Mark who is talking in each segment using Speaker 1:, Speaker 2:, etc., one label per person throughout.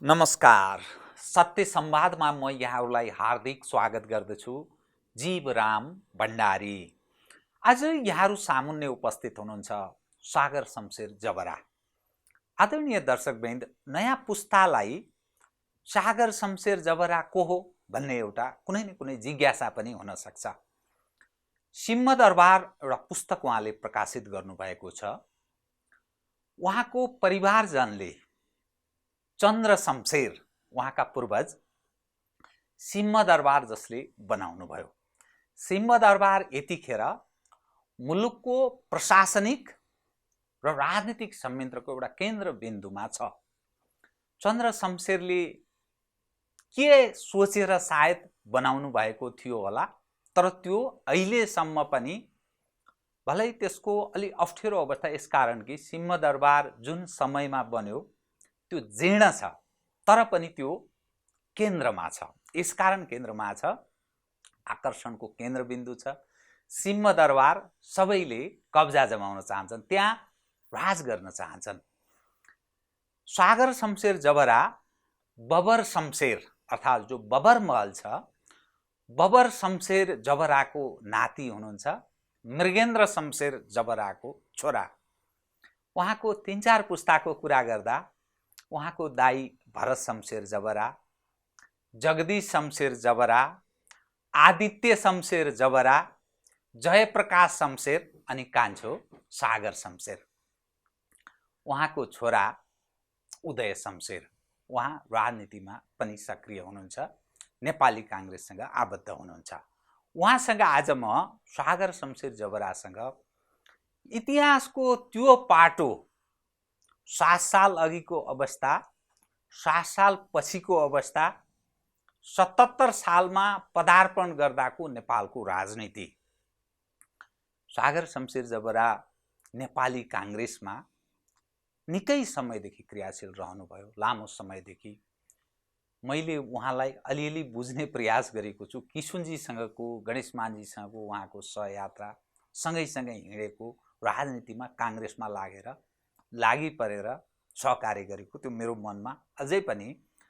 Speaker 1: नमस्कार। सत्य संवादमा म यहाँहरूलाई हार्दिक स्वागत गर्दछु। जीवराम भण्डारी। आज यहाँहरू सामुन्ने उपस्थित हुनुहुन्छ सागर शमशेर जबरा। आदरणीय दर्शकवृन्द, नयाँ पुस्तालाई सागर शमशेर जबरा को हो भन्ने एउटा कुनै न कुनै जिज्ञासा पनि हुन सक्छ। सिंहदरबार एउटा पुस्तक उहाँले प्रकाशित गर्नुभएको छ। उहाँको परिवारजनले चन्द्र शमशेर, उहाँका पूर्वज, सिंहदरबार जसले बनाउनु भयो। सिंहदरबार यतिखेर मुलुकको प्रशासनिक र राजनीतिक संयन्त्रको एउटा केन्द्रबिन्दुमा छ। चन्द्र शमशेरले के सोचेर सायद बनाउनु भएको थियो होला, तर त्यो अहिलेसम्म पनि भलै त्यसको अलि अप्ठ्यारो अवस्था यसकारण कि सिंहदरबार जुन समयमा बन्यो त्यो जीर्ण छ, तर पनि त्यो केन्द्रमा छ। यसकारण केन्द्रमा छ, आकर्षणको केन्द्रबिन्दु छ। सिंहदरबार सबैले कब्जा जमाउन चाहन्छन्, त्यहाँ राज गर्न चाहन्छन्। सागर शमशेर जबरा बबर शमशेर अर्थात् जो बबर महल छ, बबर शमशेर जबराको नाति हुनुहुन्छ। मृगेन्द्र शमशेर जबराको छोरा। उहाँको 3-4 पुस्ताको कुरा गर्दा उहाँको दाई भरत शमशेर जबरा, जगदीश शमशेर जबरा, आदित्य शमशेर जबरा, जयप्रकाश शमशेर अनि कान्छो सागर शमशेर। उहाँको छोरा उदय शमशेर, उहाँ राजनीतिमा पनि सक्रिय हुनुहुन्छ, नेपाली काङ्ग्रेससँग आबद्ध हुनुहुन्छ। उहाँसँग आज म सागर शमशेर जबरासँग इतिहासको त्यो पाटो, 7 साल अघिको अवस्था, 7 साल पछिको अवस्था, 77 सालमा पदार्पण गर्दाको नेपालको राजनीति। सागर शमशेर जबरा नेपाली काङ्ग्रेसमा निकै समयदेखि क्रियाशील रहनुभयो, लामो समयदेखि। मैले उहाँलाई अलिअलि बुझ्ने प्रयास गरेको छु। किशुनजीसँगको, गणेशमानजीसँगको उहाँको सहयात्रा, सँगैसँगै हिँडेको, राजनीतिमा काङ्ग्रेसमा लागि परेर सहकार्य गरेको त्यो मेरो मनमा अझै पनि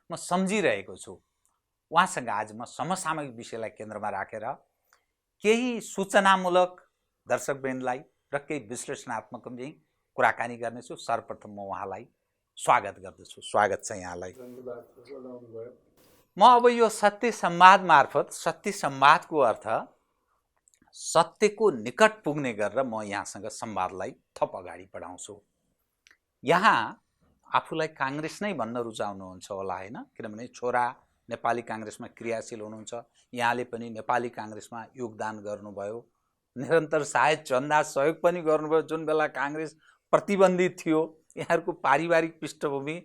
Speaker 1: म सम्झिरहेको छु। उहाँसँग आज म समसामयिक विषयलाई केन्द्रमा राखेर केही सूचनामूलक दर्शकवृन्दलाई र केही विश्लेषणात्मक पनि कुराकानी गर्नेछु। सर्वप्रथम म उहाँलाई स्वागत गर्दछु। स्वागत छ यहाँलाई। म अब यो सत्य संवाद मार्फत, सत्य संवादको अर्थ सत्यको निकट पुग्ने गरेर म यहाँसँग संवादलाई थप अगाडि बढाउँछु। यहाँ आफूलाई काङ्ग्रेस नै भन्न रुचाउनुहुन्छ होला, हैन? किनभने छोरा नेपाली काङ्ग्रेसमा क्रियाशील हुनुहुन्छ, यहाँले पनि नेपाली काङ्ग्रेसमा योगदान गर्नुभयो, निरन्तर सायद चन्दा सहयोग पनि गर्नुभयो। जुन बेला काङ्ग्रेस प्रतिबन्धित थियो, यहाँहरूको पारिवारिक पृष्ठभूमि,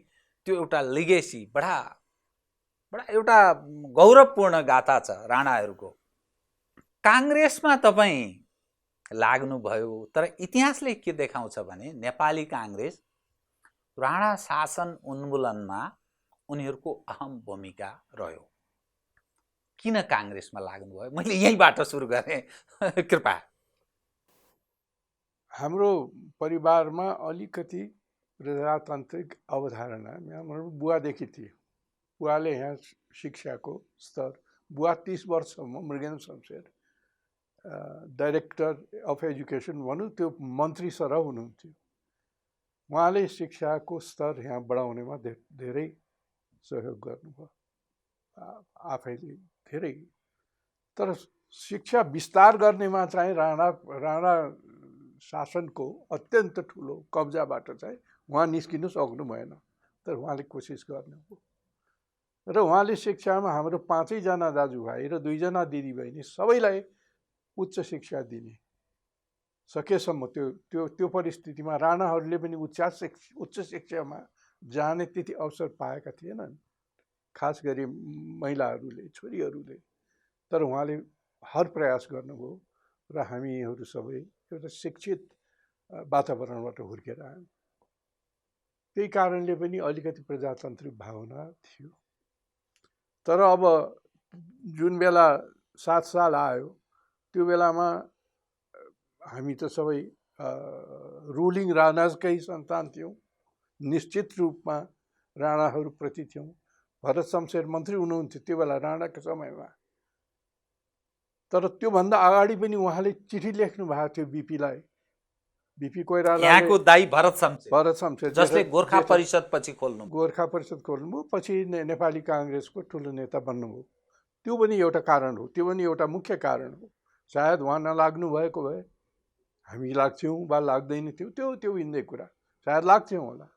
Speaker 1: त्यो एउटा लिगेसी, बडा एउटा गौरवपूर्ण गाथा छ राणाहरूको। काङ्ग्रेसमा तपाईँ लाग्नुभयो, तर इतिहासले के देखाउँछ भने नेपाली काङ्ग्रेस राणा शासन उन्मूलनमा उनीहरूको अहम भूमिका रह्यो। किन काङ्ग्रेसमा लाग्नुभयो? मैले यहीँबाट सुरु गरेँ। कृपा।
Speaker 2: हाम्रो परिवारमा अलिकति प्रजातान्त्रिक अवधारणा हाम्रो बुवादेखि थियो। बुवाले यहाँ शिक्षाको स्तर, बुवा 30 वर्षसम्म Mrigendra Shamsher director of education भनौँ, त्यो मन्त्री सरह हुनुहुन्थ्यो। उहाँले शिक्षाको स्तर यहाँ बढाउनेमा धेरै सहयोग गर्नुभयो आफैले धेरै। तर शिक्षा विस्तार गर्नेमा चाहिँ राणा शासनको अत्यन्त ठुलो कब्जाबाट चाहिँ उहाँ निस्किनु सक्नु भएन, तर उहाँले कोसिस गर्नुभयो। र उहाँले शिक्षामा हाम्रो 5 जना दाजुभाइ र 2 जना दिदीबहिनी सबैलाई उच्च शिक्षा दिने सकेसम्म त्यो परिस्थितिमा राणाहरूले पनि उच्च शिक्षामा जाने त्यति अवसर पाएका थिएनन्, खास गरी महिलाहरूले, छोरीहरूले। तर उहाँले हर प्रयास गर्नुभयो र हामीहरू सबै एउटा शिक्षित वातावरणबाट हुर्केर आयौँ। त्यही कारणले पनि अलिकति प्रजातान्त्रिक भावना थियो। तर अब जुन बेला 7 साल आयो, त्यो बेलामा हामी त सबै रुलिङ राणाकै सन्तान थियौँ। निश्चित रूपमा राणाहरूप्रति थियौँ। भरत शमशेर मन्त्री हुनुहुन्थ्यो त्यो बेला राणाको समयमा, तर त्योभन्दा अगाडि पनि उहाँले चिठी लेख्नु भएको थियो बिपीलाई। बिपी कोइराला
Speaker 1: यहाँको दाइ भरत शमशेर जसले गोर्खा परिषद पछि खोल्नु,
Speaker 2: गोर्खा परिषद खोल्नुभयो, पछि नेपाली काङ्ग्रेसको ठुलो नेता बन्नुभयो। त्यो पनि एउटा कारण हो, त्यो पनि एउटा मुख्य कारण हो। सायद उहाँ नलाग्नु भएको भए हामी लाग्थ्यौँ वा लाग्दैन थियो, त्यो त्यो हिँड्दै कुरा, सायद लाग्थ्यौँ होला।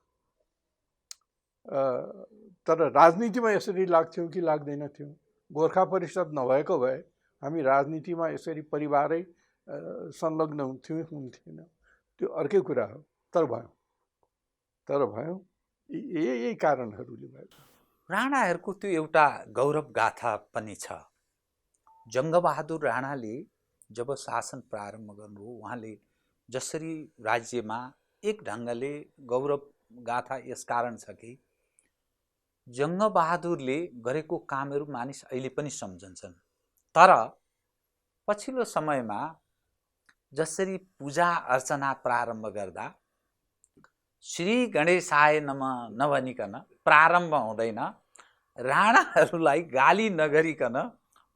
Speaker 2: तर राजनीतिमा यसरी लाग्थ्यौँ कि लाग्दैन थियौँ। गोर्खा परिषद नभएको भए हामी राजनीतिमा यसरी परिवारै संलग्न हुन्थेन, त्यो अर्कै कुरा हो। तर भयौँ यही कारणहरूले भयो।
Speaker 1: राणाहरूको त्यो एउटा गौरव गाथा पनि छ। जङ्गबहादुर राणाले जब शासन प्रारम्भ गर्नुभयो, उहाँले जसरी राज्यमा एक ढङ्गले गौरव गाथा यस कारण छ कि जङ्गबहादुरले गरेको कामहरू मानिस अहिले पनि सम्झन्छन्। तर पछिल्लो समयमा जसरी पूजा अर्चना प्रारम्भ गर्दा श्री गणेशाय नमः नभनिकन प्रारम्भ हुँदैन, राणाहरूलाई गाली नगरिकन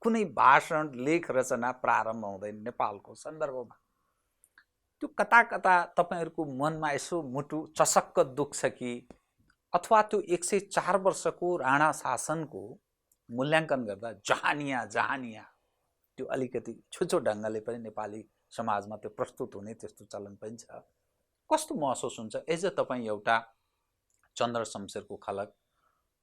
Speaker 1: कुनै भाषण लेख रचना प्रारम्भ हुँदैन नेपालको सन्दर्भमा। त्यो कता कता तपाईहरूको मनमा यसो मुटु चसक्क दुख्छ कि, अथवा त्यो 104 वर्षको राणा शासनको मूल्याङ्कन गर्दा जहानिया त्यो अलिकति छुचो ढङ्गले पनि नेपाली समाजमा त्यो प्रस्तुत हुने त्यस्तो चलन पनि छ। कस्तो महसुस हुन्छ एज अ तपाईँ एउटा चन्द्र शमशेरको खलक,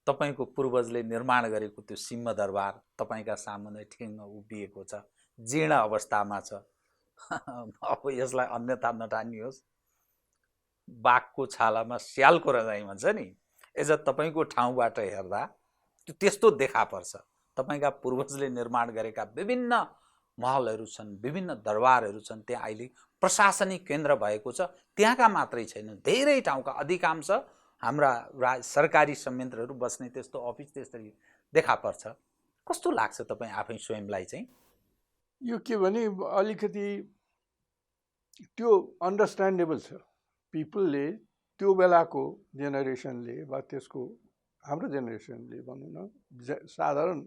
Speaker 1: तपाईँको पूर्वजले निर्माण गरेको त्यो सिंहदरबार तपाईँका सामुन्ने ठिङ्ग उभिएको छ, जीर्ण अवस्थामा छ। अब यसलाई अन्यथा नठानियोस्, बाघको छालामा स्यालको रजाइ भन्छ नि, एज अ तपाईँको ठाउँबाट हेर्दा त्यो त्यस्तो देखा पर्छ। तपाईँका पूर्वजले निर्माण गरेका विभिन्न महलहरू छन्, विभिन्न दरबारहरू छन्, त्यहाँ अहिले प्रशासनिक केन्द्र भएको छ। त्यहाँका मात्रै छैन, धेरै ठाउँका अधिकांश हाम्रा सरकारी संयन्त्रहरू बस्ने त्यस्तो अफिस त्यसरी देखा पर्छ। कस्तो लाग्छ तपाईँ आफै स्वयंलाई चाहिँ?
Speaker 2: यो के भने अलिकति त्यो अन्डरस्ट्यान्डेबल छ। पिपलले त्यो बेलाको जेनेरेसनले वा त्यसको हाम्रो जेनेरेसनले भनौँ न, साधारण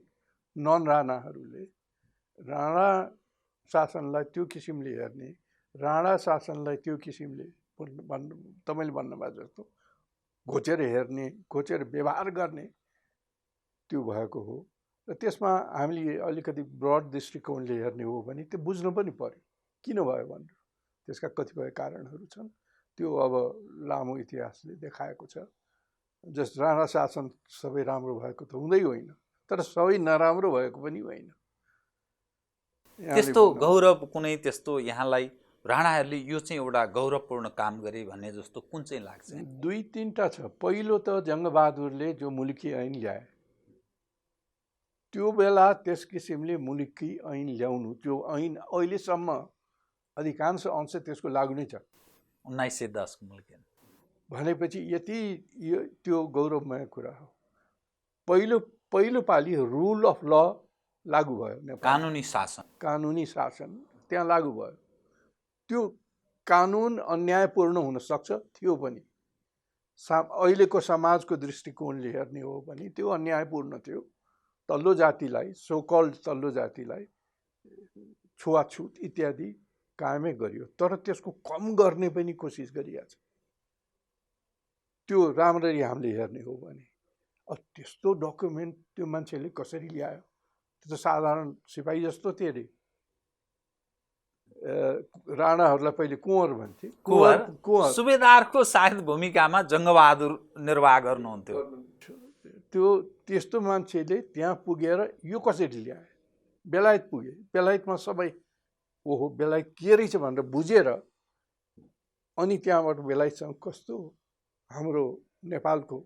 Speaker 2: नन राणाहरूले राणा शासनलाई त्यो किसिमले हेर्ने, राणा शासनलाई त्यो किसिमले तपाईँले भन्नुभएको जस्तो घोचेर हेर्ने, घोचेर व्यवहार गर्ने त्यो भएको हो। र त्यसमा हामीले अलिकति ब्रड दृष्टिकोणले हेर्ने हो भने त्यो बुझ्नु पनि पर्यो किन भयो भनेर। त्यसका कतिपय कारणहरू छन्, त्यो अब लामो इतिहासले देखाएको छ। जस राणा शासन सबै राम्रो भएको त हुँदै होइन, तर सबै नराम्रो भएको पनि होइन।
Speaker 1: त्यस्तो गौरव कुनै त्यस्तो यहाँलाई राणाहरूले यो चाहिँ एउटा गौरवपूर्ण काम गरे भन्ने जस्तो कुन चाहिँ लाग्छ?
Speaker 2: 2-3टा छ। पहिलो त जङ्गबहादुरले जो मुलुकी ऐन ल्याए, त्यो बेला त्यस किसिमले मुलुकी ऐन ल्याउनु, त्यो ऐन अहिलेसम्म अधिकांश अंश त्यसको लागु नै छ।
Speaker 1: 1910 को मुलुकी ऐन
Speaker 2: भनेपछि यति त्यो गौरवमय कुरा हो। पहिलो पालि रुल अफ ल लागु भयो, कानुनी शासन त्यहाँ लागु भयो। त्यो कानुन अन्यायपूर्ण हुन सक्छ, थियो पनि। अहिलेको समाजको दृष्टिकोणले हेर्ने हो भने त्यो अन्यायपूर्ण थियो। तल्लो जातिलाई, सोकल्ड तल्लो जातिलाई छुवाछुत इत्यादि कायमै गरियो, तर त्यसको कम गर्ने पनि कोसिस गरिएको छ। त्यो राम्ररी हामीले हेर्ने हो भने त्यस्तो डकुमेन्ट त्यो मान्छेले कसरी ल्यायो? त्यो त साधारण सिपाही जस्तो थियो अरे। राणाहरूलाई पहिले कुँवर भन्थे।
Speaker 1: कुँवर सुबेदारको सायद भूमिकामा जङ्गबहादुर निर्वाह गर्नुहुन्थ्यो।
Speaker 2: त्यो त्यस्तो मान्छेले त्यहाँ पुगेर यो कसरी ल्याए? बेलायत पुगे, बेलायतमा सबै ओहो बेलायत के रहेछ भनेर बुझेर अनि त्यहाँबाट बेलायतसँग कस्तो हाम्रो नेपालको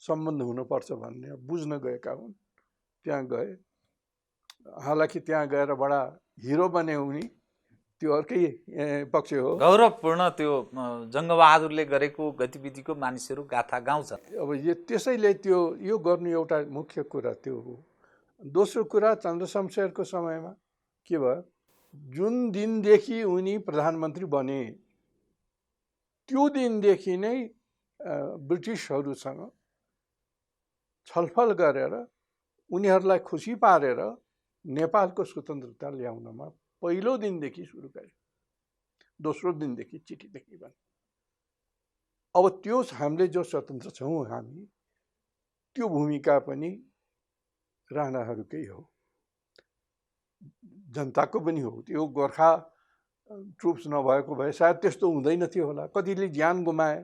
Speaker 2: सम्बन्ध हुनुपर्छ भन्ने बुझ्न गएका हुन्। त्यहाँ गए, हालाकि त्यहाँ गएर बडा हिरो बने उनी, त्यो अर्कै पक्ष हो।
Speaker 1: गौरवपूर्ण त्यो जङ्गबहादुरले गरेको गतिविधिको मानिसहरू गाथा गाउँछ।
Speaker 2: अब त्यसैले त्यो यो गर्नु एउटा मुख्य कुरा त्यो हो। दोस्रो कुरा, चन्द्र शमशेरको समयमा के भयो, जुन दिनदेखि उनी प्रधानमन्त्री बने त्यो दिनदेखि नै ब्रिटिसहरूसँग छलफल गरेर उनीहरूलाई खुसी पारेर नेपालको स्वतन्त्रता ल्याउनमा पहिलो दिनदेखि सुरु गरे, दोस्रो दिनदेखि चिठीदेखि भने। अब त्यो हामीले जो स्वतन्त्र छौँ हामी, त्यो भूमिका पनि राणाहरूकै हो, जनताको पनि हो। त्यो गोर्खा ट्रुप्स नभएको भए सायद त्यस्तो हुँदैन थियो होला। कतिले ज्यान गुमाए,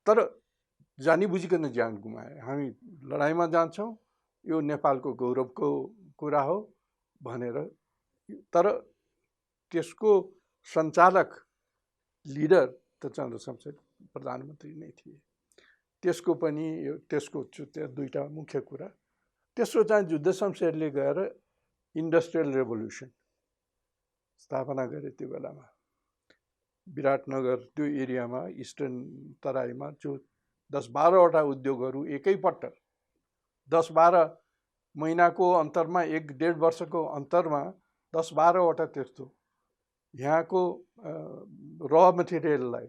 Speaker 2: तर जानी बुझिकन ज्यान गुमाए। हामी लडाइँमा जान्छौँ, यो नेपालको गौरवको कुरा हो भनेर। तर त्यसको सञ्चालक लिडर त चन्द्रशमशेर प्रधानमन्त्री नै थिए। त्यसको पनि त्यसको दुईटा मुख्य कुरा। तेस्रो चाहिँ जुद्ध शमशेरले गएर इन्डस्ट्रियल रेभोल्युसन स्थापना गरे। त्यो बेलामा विराटनगर त्यो एरियामा, इस्टर्न तराईमा जो 10-12वटा उद्योगहरू एकैपल्ट 10-12 महिनाको अन्तरमा, 1-1.5 वर्षको अन्तरमा 10-12वटा त्यस्तो यहाँको र मटेरियललाई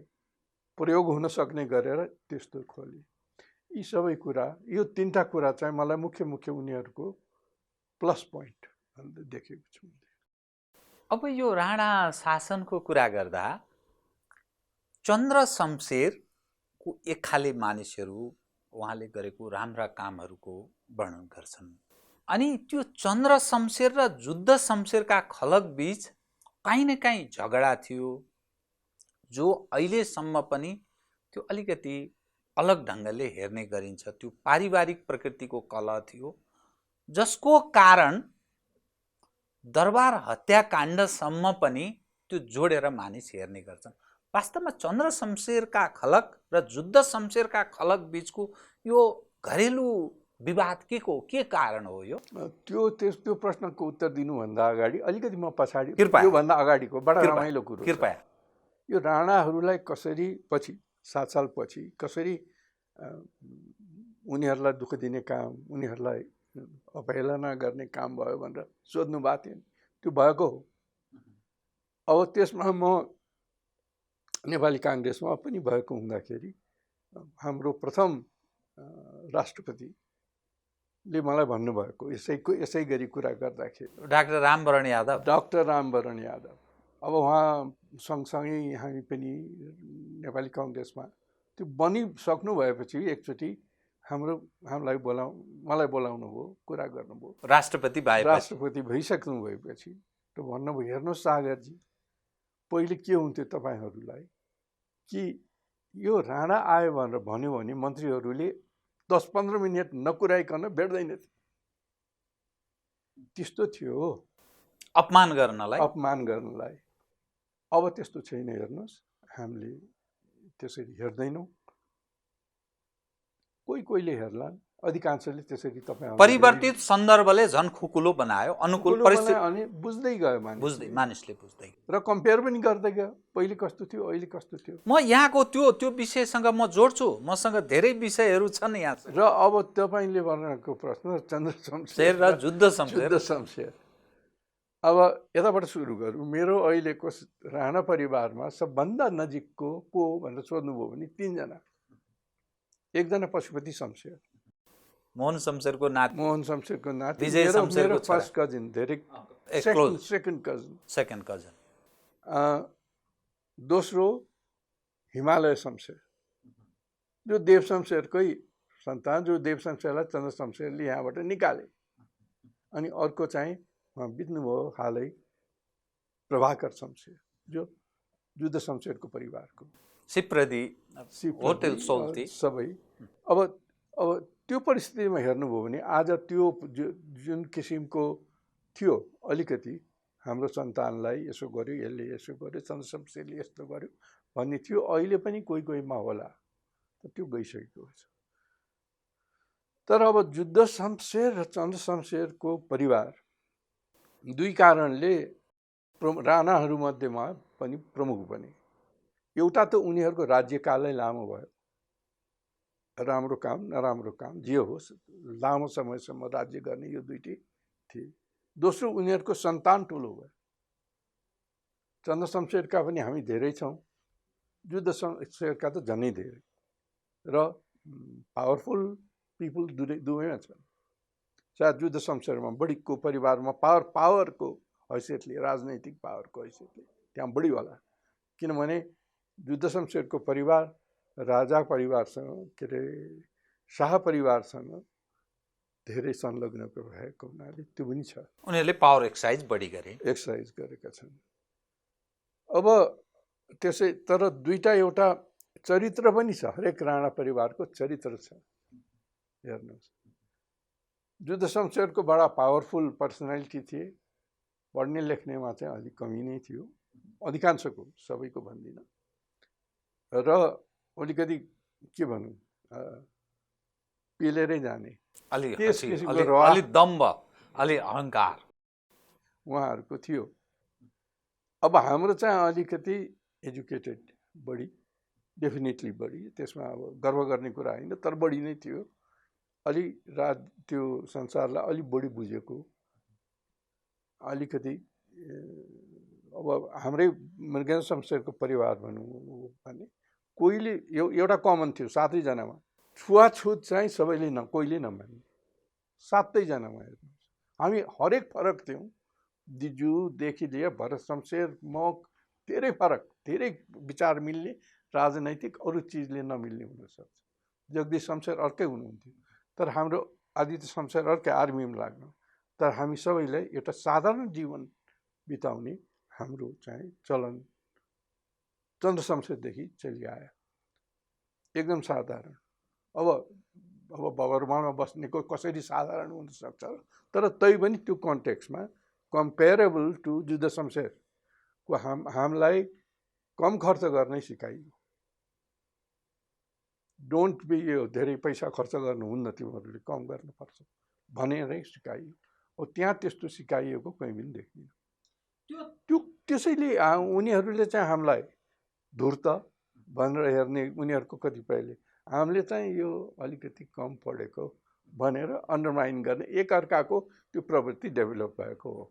Speaker 2: प्रयोग हुन सक्ने गरेर त्यस्तो खोले। यी सबै कुरा, यो तीनटा कुरा चाहिँ मलाई मुख्य उनीहरूको प्लस पोइन्ट देखेको छु।
Speaker 1: अब यो राणा शासनको कुरा गर्दा चन्द्रशमशेरको एक खाले मानिसहरू उहाँले गरेको राम्रा कामहरूको वर्णन गर्छन्। अनि त्यो चन्द्रशमशेर र जुद्ध शमशेरका खलक बीच काहीँ न काहीँ झगडा थियो, जो अहिलेसम्म पनि त्यो अलिकति अलग ढङ्गले हेर्ने गरिन्छ। त्यो पारिवारिक प्रकृतिको कलह थियो, जसको कारण दरबार हत्याकाण्डसम्म पनि त्यो जोडेर मानिस हेर्ने गर्छन्। वास्तवमा चन्द्रशमशेरका खलक र जुद्ध शमशेरका खलक बीचको यो घरेलु विवाद के कारण हो? यो
Speaker 2: त्यो प्रश्नको उत्तर दिनुभन्दा अगाडि अलिकति म पछाडि,
Speaker 1: कृपया
Speaker 2: योभन्दा अगाडिको बडा रमाइलो कुरो,
Speaker 1: कृपया
Speaker 2: यो राणाहरूलाई कसरी पछि 7 सालपछि कसरी उनीहरूलाई दुःख दिने काम, उनीहरूलाई अवहेलना गर्ने काम भयो भनेर सोध्नु भएको थियो। त्यो भएको हो। अब त्यसमा म नेपाली काङ्ग्रेसमा पनि भएको हुँदाखेरि हाम्रो प्रथम राष्ट्रपतिले मलाई भन्नुभएको यसै गरी कुरा गर्दाखेरि,
Speaker 1: डाक्टर रामवरण यादव। अब उहाँ सँगसँगै हामी पनि नेपाली काङ्ग्रेसमा त्यो बनिसक्नु भएपछि एकचोटि हामीलाई मलाई बोलाउनु भयो, कुरा गर्नुभयो। राष्ट्रपति भइसक्नु भएपछि त भन्नुभयो, हेर्नुहोस् सागरजी, पहिले के हुन्थ्यो तपाईँहरूलाई कि यो राणा आयो भनेर भन्यो भने मन्त्रीहरूले 10-15 मिनट नकुराइकन भेट्दैनथे। त्यस्तो थियो, अपमान गर्नलाई। अब त्यस्तो छैन। हेर्नुहोस्, हामीले त्यसरी हेर्दैनौँ। कोहीले हेर्लान्, अधिकांशले त्यसरी तपाईँ परिवर्तित सन्दर्भले झन् खुकुलो बनायो, अनुकूल परिस्थिति
Speaker 2: अनि बुझ्दै गयो
Speaker 1: मानिसले बुझ्दै
Speaker 2: र कम्पेयर पनि गर्दै गयो, पहिले कस्तो थियो अहिले कस्तो थियो।
Speaker 1: म यहाँको त्यो विषयसँग म जोड्छु, मसँग धेरै विषयहरू छन् यहाँ।
Speaker 2: र अब तपाईँले भनेको प्रश्न चन्द्रशमशेर
Speaker 1: र जुद्ध शमशेर,
Speaker 2: अब यताबाट सुरु गरौँ। मेरो अहिलेको राणा परिवारमा सबभन्दा नजिकको को भनेर सोध्नुभयो भने 3 जना। एकजना पशुपति शमशेर,
Speaker 1: मोहन शमशेरको नाति,
Speaker 2: मेरो फर्स्ट कजिन, धेरै सेकेन्ड कजिन। दोस्रो हिमालय शमशेर, जो देव शमशेरकै सन्तान, जो देव शमशेरलाई चन्द्र शमशेरले यहाँबाट निकाले। अनि अर्को चाहिँ बित्नुभयो हालै, प्रभाकर शमशेर, जो जुद्ध शमशेरको परिवारको
Speaker 1: सिप्रदी होटल सोल्ती
Speaker 2: सबै। अब त्यो परिस्थितिमा हेर्नुभयो भने आज त्यो जुन किसिमको थियो, अलिकति हाम्रो सन्तानलाई यसो गर्यो, यसले यसो गर्यो, चन्द्रशमशेरले यस्तो गर्यो भन्ने थियो। अहिले पनि कोहीमा होला, त्यो गइसकेको छ। तर अब जुद्ध शमशेर र चन्द्रशमशेरको परिवार दुई कारणले राणाहरूमध्येमा पनि प्रमुख बने। एउटा त उनीहरूको राज्यकालै लामो भयो, राम्रो काम नराम्रो काम जे होस्, लामो समयसम्म राज्य गर्ने यो दुईटै थिए। दोस्रो, उनीहरूको सन्तान ठुलो भयो। चन्द्रशमशेरका पनि हामी धेरै छौँ, जुद्ध शमशेरका त झनै धेरै, र पावरफुल पिपुल दुवैमा छन्। सायद युद्ध शमशेरमा बढीको परिवारमा पावरको हैसियतले, राजनैतिक पावरको हैसियतले त्यहाँ बढी होला। किनभने युद्ध शमशेरको परिवार राजा परिवारसँग के अरे शाह परिवारसँग धेरै संलग्न भएको हुनाले त्यो पनि छ।
Speaker 1: उनीहरूले पावर एक्सर्साइज बढी
Speaker 2: गरेका छन्। अब त्यसै तर दुईटा एउटा चरित्र पनि छ, हरेक राणा परिवारको चरित्र छ। हेर्नुहोस्, युद्ध शमशेरको बडा पावरफुल पर्सनालिटी थिए, पढ्ने लेख्नेमा चाहिँ अलिक कमी नै थियो, अधिकांशको, सबैको भन्दिनँ। र अलिकति के भनौँ पेलेरै जाने,
Speaker 1: त्यस किसिमको अलि दम्भ, अलि अहङ्कार
Speaker 2: उहाँहरूको थियो। अब हाम्रो चाहिँ अलिकति एजुकेटेड बढी, डेफिनेटली बढी, त्यसमा अब गर्व गर्ने कुरा होइन, तर बढी नै थियो। अलि त्यो संसारलाई अलिक बढी बुझेको, अलिकति अब हाम्रै मृगेन्द्र शमशेरको परिवार भनौँ भने कोहीले एउटा कमन थियो 7जनामा, छुवाछुत चाहिँ सबैले कोहीले नमान्ने, 7जनामा। हेर्नुहोस्, हामी हरेक फरक थियौँ, दिजुदेखि लिएर भरत शमशेर, म धेरै फरक, धेरै विचार मिल्ने, राजनैतिक अरू चिजले नमिल्ने हुनसक्छ। जगदीश शमशेर अर्कै हुनुहुन्थ्यो, तर हाम्रो आदित्य शमशेर अर्कै, आर्मीमा लाग्नु। तर हामी सबैलाई एउटा साधारण जीवन बिताउने हाम्रो चाहिँ चलन चन्द्र शमशेरदेखि चलिआयो, एकदम साधारण। अब बबरमालमा बस्नेको कसरी साधारण हुनसक्छ, तर तै पनि त्यो कन्टेक्स्टमा कम्पेरेबल टु युद्ध शमशेरको हामीलाई कम खर्च गर्नै सिकाइयो। डोन्ट बी, यो धेरै पैसा खर्च गर्नुहुन्न, तिमीहरूले कम गर्नुपर्छ भनेरै सिकाइयो। अब त्यहाँ त्यस्तो सिकाइएको कहीँ पनि देख्दिनँ। त्यसैले उनीहरूले चाहिँ हामीलाई धुर्त भनेर हेर्ने, उनीहरूको कतिपयले हामीले चाहिँ यो अलिकति कम पढेको भनेर अन्डरमाइन गर्ने, एकअर्काको त्यो प्रवृत्ति डेभलप भएको हो।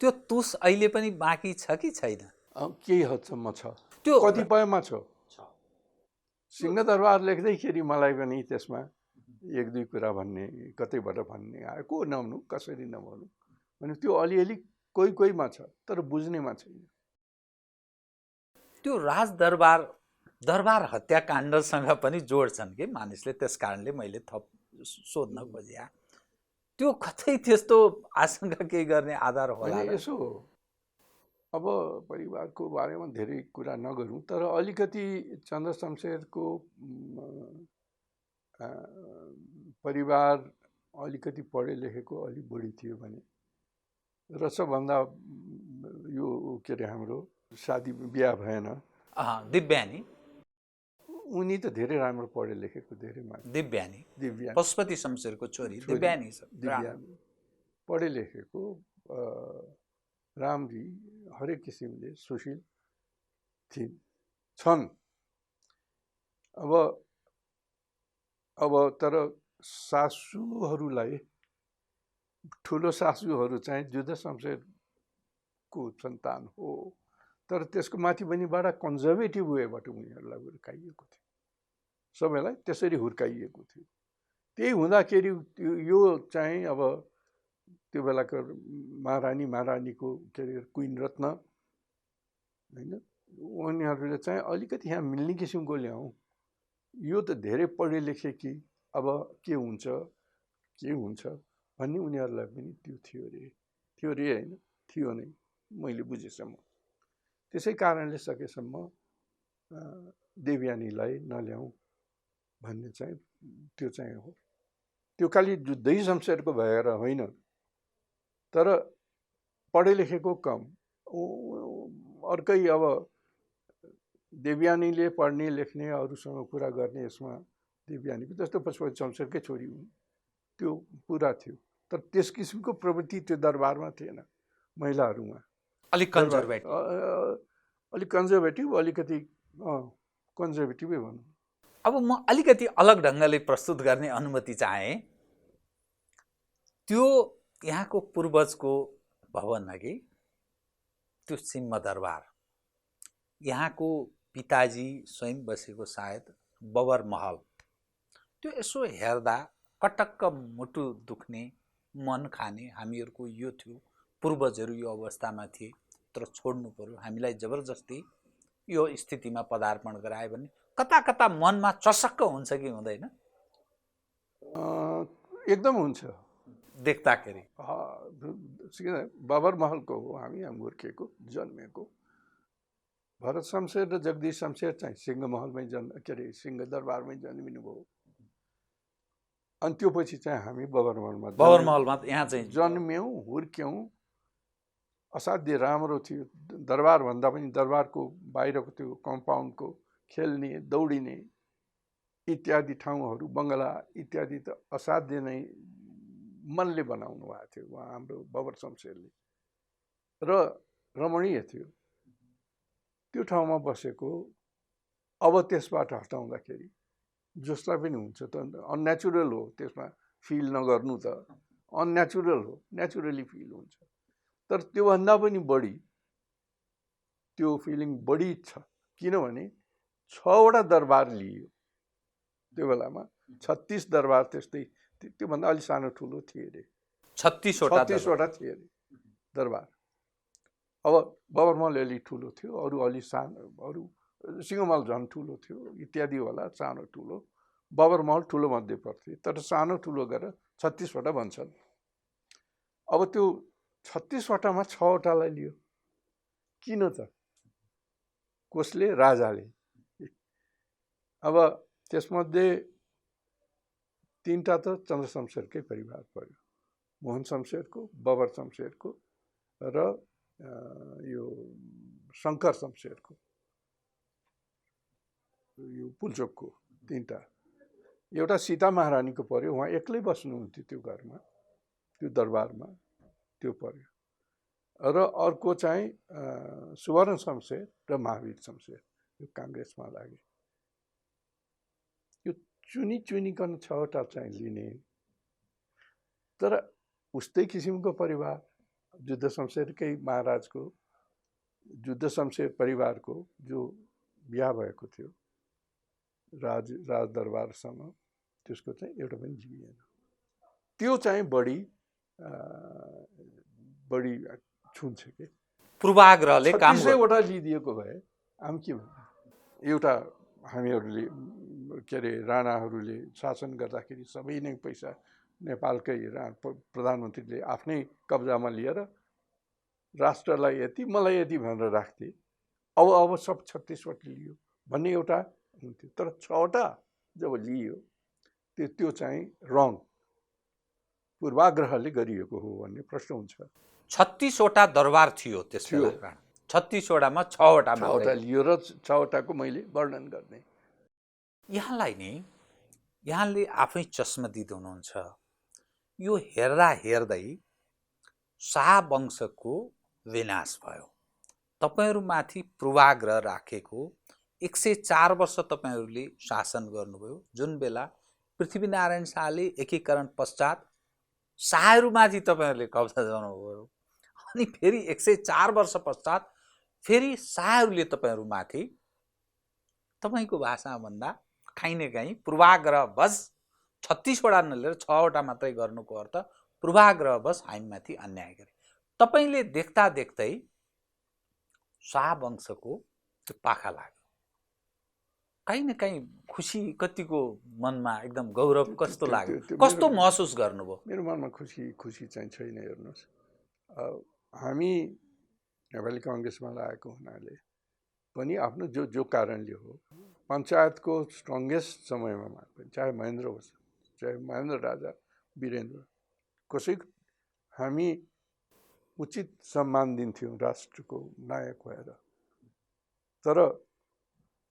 Speaker 1: त्यो तुस अहिले पनि बाँकी छ कि छैन?
Speaker 2: केही हदसम्म छ, त्यो कतिपयमा छ। सिंहदरबार लेख्दैखेरि मलाई पनि त्यसमा एक दुई कुरा भन्ने, कतैबाट भन्ने आयो, को नभनौँ कसरी नभनौँ भने त्यो अलिअलि कोहीमा छ, तर बुझ्नेमा छैन।
Speaker 1: त्यो दरबार हत्याकाण्डसँग पनि जोड्छन् कि मानिसले, त्यस कारणले मैले थप सोध्न खोजेँ। त्यो कतै त्यस्तो आशंका केही गर्ने आधार होला?
Speaker 2: यसो अब परिवारको बारेमा धेरै कुरा नगरौँ, तर अलिकति चन्द्र शमशेरको परिवार अलिकति पढे लेखेको अलिक बढी थियो भने र सबभन्दा यो के अरे हाम्रो शादी बिहा भएन
Speaker 1: दिव्यानी,
Speaker 2: उनी त धेरै राम्रो पढे लेखेको, धेरै
Speaker 1: दिव्यानी पशुपति शमशेरको छोरी दिव्यानी
Speaker 2: पढे लेखेको, राम्री, हरेक किसिमले सुशील छन्। अब तर सासूहरूलाई, ठुलो सासूहरू चाहिँ युद्ध शमशेरको सन्तान हो, तर त्यसको माथि पनि बडा कन्जर्भेटिभ वेबाट उनीहरूलाई हुर्काइएको थियो, सबैलाई त्यसरी हुर्काइएको थियो। त्यही हुँदाखेरि यो चाहिँ अब त्यो बेलाको महारानीको के अरे क्विन रत्न होइन, उनीहरूले चाहिँ अलिकति यहाँ मिल्ने किसिमको ल्याउँ, यो त धेरै पढे लेखे कि अब के हुन्छ भन्ने उनीहरूलाई पनि त्यो थियो रे होइन, थियो नै, मैले बुझेसम्म। त्यसै कारणले सकेसम्म देवयानीलाई नल्याउँ भन्ने चाहिँ त्यो चाहिँ हो। त्यो खालि युद्धै शमशेरको भएर होइन, तर पढे लेखेको कम, अर्कै। अब देवयानीले पढ्ने लेख्ने, अरूसँग कुरा गर्ने, यसमा देवयानीको जस्तो पशुपति शमशेरकै छोरी हुन्, त्यो पुरा थियो। तर त्यस किसिमको प्रवृत्ति त्यो दरबारमा थिएन, महिलाहरूमा
Speaker 1: अलिक
Speaker 2: कन्जर्भेटिभ, अलिकति कन्जर्भेटिभै भनौँ।
Speaker 1: अब म अलिकति अलग ढङ्गले प्रस्तुत गर्ने अनुमति चाहे। त्यो यहाँको पूर्वजको भवन अघि त्यो सिंहदरबार, यहाँको पिताजी स्वयं बसेको सायद बबर महल, त्यो यसो हेर्दा कटक्क मुटु दुख्ने, मन खाने हामीहरूको यो थियो। पूर्वजहरू यो अवस्थामा थिए, तर छोड्नु पर्यो। हामीलाई जबरजस्ती यो स्थितिमा पदार्पण गरायो भने कता कता मनमा चसक्क हुन्छ कि हुँदैन?
Speaker 2: एकदम हुन्छ
Speaker 1: देख्दाखेरि।
Speaker 2: बाबर महलको हो हामी हुर्केको जन्मेको। भरत शमशेर र जगदीश शमशेर चाहिँ सिंहमहलमै के अरे सिंह दरबारमै जन्मिनु भयो। अनि त्यो पछि चाहिँ हामी
Speaker 1: बबरमहलमा यहाँ चाहिँ
Speaker 2: जन्म्यौँ, हुर्क्यौँ। असाध्य राम्रो थियो। दरबारभन्दा पनि दरबारको बाहिरको त्यो कम्पाउन्डको खेल्ने, दौडिने इत्यादि ठाउँहरू, बङ्गला इत्यादि त असाध्य नै मनले बनाउनु भएको थियो उहाँ हाम्रो बबर शमशेरले, र रमणीय थियो त्यो ठाउँमा बसेको। अब त्यसबाट हटाउँदाखेरि जसलाई पनि हुन्छ त अननेचुरल हो, त्यसमा फिल नगर्नु त अननेचुरल हो, नेचुरली फिल हुन्छ। तर त्योभन्दा पनि बढी त्यो फिलिङ बढी छ, किनभने 6वटा दरबार लियो त्यो बेलामा। 36 दरबार त्यस्तै, त्योभन्दा अलि सानो ठुलो थिए अरे। 36वटा थिए अरे दरबार। अब बबरमहल अलि ठुलो थियो, अरू अलि सानो, अरू सिंहमहल झन् ठुलो थियो इत्यादि होला। सानो ठुलो बबरमहल ठुलो मध्ये पर्थ्यो, तर सानो ठुलो गरेर 36वटा भन्छन्। अब त्यो 36वटामा 6वटालाई लियो किन त? कसले? राजाले। अब त्यसमध्ये 3टा त चन्द्र शमशेरकै परिवार पर्यो, मोहन शमशेरको, बबर शमशेरको र यो शङ्कर शमशेरको, यो पुल्चोकको 3टा। एउटा सीता महारानीको पर्यो, उहाँ एक्लै बस्नुहुन्थ्यो त्यो घरमा, त्यो दरबारमा, त्यो पर्यो। र अर्को चाहिँ सुवर्ण शमशेर र महावीर शमशेर, यो काङ्ग्रेसमा लागे। यो चुनिकन 6वटा चाहिँ लिने। तर उस्तै किसिमको परिवार, जुद्ध शमशेरकै महाराजको, जुद्ध शमशेर परिवारको जो बिहा भएको थियो राजदरबारसँग, त्यसको चाहिँ एउटा पनि लिइएन। त्यो चाहिँ बढी छुन्छ के।
Speaker 1: पूर्वाग्रहले काम
Speaker 2: 36वटा लिइदिएको भए हामी के भन्नु? एउटा हामीहरूले के अरे राणाहरूले शासन गर्दाखेरि सबै नै पैसा नेपालकै प्रधानमन्त्रीले आफ्नै कब्जामा लिएर राष्ट्रलाई यति मलाई यति भनेर राख्थे। अब सब 36वटा लियो भन्ने एउटा हुन्थ्यो। तर 6वटा जब लियो त्यो चाहिँ रङ, पूर्वाग्रहले गरिएको हो भन्ने प्रश्न हुन्छ।
Speaker 1: 36वटा दरबार थियो त्यसबेला। 36वटामा 6वटा
Speaker 2: लियो र 6वटाको मैले वर्णन गर्ने।
Speaker 1: यहाँले आफै चस्मदिद हुनुहुन्छ। यो हेर्दा हेर्दै शाह वंशको विनाश भयो। तपाईहरूमाथि पूर्वाग्रह राखेको 104 वर्ष तपाईहरूले शासन गर्नुभयो, जुन बेला पृथ्वीनारायण शाहले एकीकरण पश्चात शाहहरूमाथि तपाईहरूले कब्जा जमाउनुभयो। अनि फेरि 104 वर्ष पश्चात फेरि शाहहरूले तपाईहरूमाथि, तपाईँको भाषामा भन्दा काहीँ न काहीँ पूर्वाग्रहवश 36वटा नलिएर 6वटा मात्रै गर्नुको अर्थ पूर्वाग्रहवश हामीमाथि अन्याय गरे। तपाईँले देख्दा देख्दै शाह वंशको त्यो पाखा लाग्यो। काहीँ न काहीँ खुसी, कतिको मनमा एकदम गौरव कस्तो लाग्यो, कस्तो महसुस गर्नुभयो?
Speaker 2: मेरो मनमा खुसी चाहिँ छैन। हेर्नुहोस्, हामी नेपाली काङ्ग्रेसमा लागेको हुनाले पनि आफ्नो जो कारणले हो, पञ्चायतको स्ट्रङ्गेस्ट समयमा पनि, चाहे महेन्द्र होस्, चाहे महेन्द्र राजा वीरेन्द्र, कसैको हामी उचित सम्मान दिन्थ्यौँ राष्ट्रको नायक भएर। तर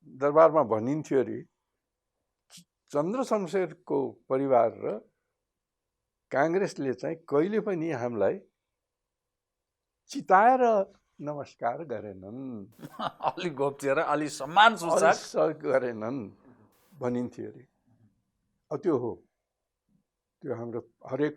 Speaker 2: दरबारमा भनिन्थ्यो अरे चन्द्र शमशेरको परिवार र काङ्ग्रेसले चाहिँ कहिले पनि हामीलाई चिताएर नमस्कार गरेनन्,
Speaker 1: अलि गोप्य र अलि सम्मान सूचक
Speaker 2: गरेनन् भनिन्थ्यो अरे। त्यो हो, त्यो हाम्रो हरेक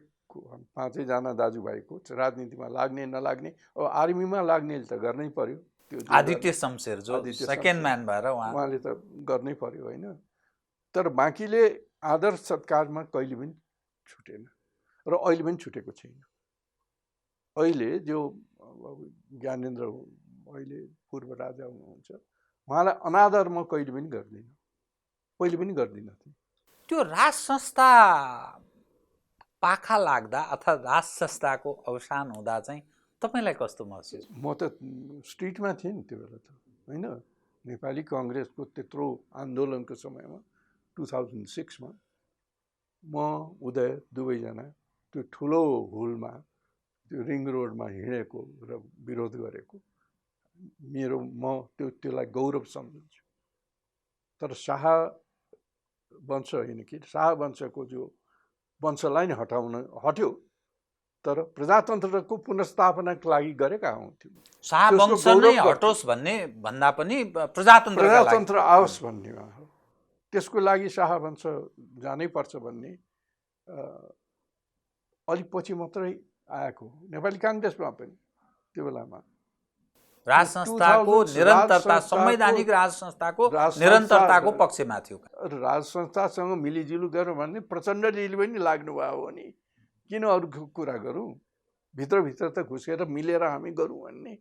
Speaker 2: 5जना दाजुभाइको राजनीतिमा लाग्ने नलाग्ने, अब आर्मीमा लाग्नेले त गर्नै पर्यो। त्यो
Speaker 1: आदित्य शमशेर जो सेकेन्ड म्यान भएर
Speaker 2: उहाँले त गर्नै पर्यो होइन। तर बाँकीले आदर सत्कारमा कहिले पनि छुटेन र अहिले पनि छुटेको छैन। अहिले जो ज्ञानेन्द्र अहिले पूर्व राजा हुनुहुन्छ, उहाँलाई अनादर म कहिले पनि गर्दिनँ, पहिले पनि गर्दिनँ थिएँ।
Speaker 1: त्यो राज संस्था पाखा लाग्दा अथवा राज संस्थाको अवसान हुँदा चाहिँ तपाईँलाई कस्तो महसुस?
Speaker 2: म त स्ट्रिटमा थिएँ नि त्यो बेला त, होइन? नेपाली कङ्ग्रेसको त्यत्रो आन्दोलनको समयमा 2006 मा म उदय दुवैजना त्यो ठुलो होलमा त्यो रिङ रोडमा हिँडेको र विरोध गरेको म त्यसलाई गौरव सम्झन्छु। तर शाह वंश होइन कि शाह वंशको जो वंशलाई नै हट्यो, तर प्रजातन्त्रको पुनर्स्थापनाको लागि गरेका हुन्थ्यो।
Speaker 1: शाह वंश नै हटोस् भन्ने भन्दा पनि
Speaker 2: प्रजातन्त्र आओस् भन्नेमा हो। त्यसको लागि शाह वंश जानै पर्छ भन्ने अलिक पछि मात्रै आएको नेपाली काङ्ग्रेसमा पनि त्यो बेलामा
Speaker 1: राज संस्थाको निरन्तरता, संवैधानिक राज संस्थाको निरन्तरताको पक्षमा थियो।
Speaker 2: राज संस्थासँग मिलिजुली गरौँ भन्ने प्रचण्डजीले पनि लाग्नुभयो हो नि, किन अरू कुरा गरौँ, भित्रभित्र त घुसेर मिलेर हामी गरौँ भन्ने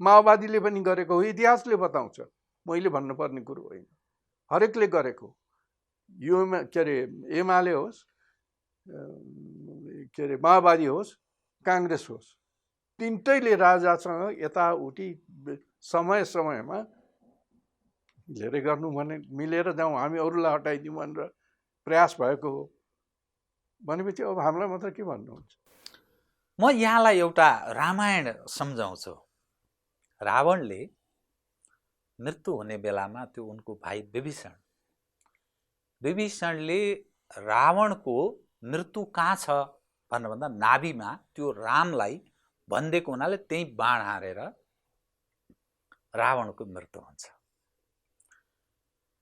Speaker 2: माओवादीले पनि गरेको हो, इतिहासले बताउँछ, मैले भन्नुपर्ने कुरो होइन, हरेकले गरेको। यो के अरे एमाले होस्, के अरे माओवादी होस्, काङ्ग्रेस होस्, तिनटैले राजासँग यताउति समय समयमा मिलेर गर्नु भने मिलेर जाउँ, हामी अरूलाई हटाइदिउँ भनेर प्रयास भएको हो। भनेपछि अब हामीलाई मात्र के भन्नुहुन्छ?
Speaker 1: म यहाँलाई एउटा रामायण सम्झाउँछु। रावणले मृत्यु हुने बेलामा त्यो उनको भाइ विभीषणले रावणको मृत्यु कहाँ छ भनेर भन्दा नाभिमा त्यो रामलाई भनिदिएको हुनाले त्यही बाण हारेर रावणको मृत्यु हुन्छ।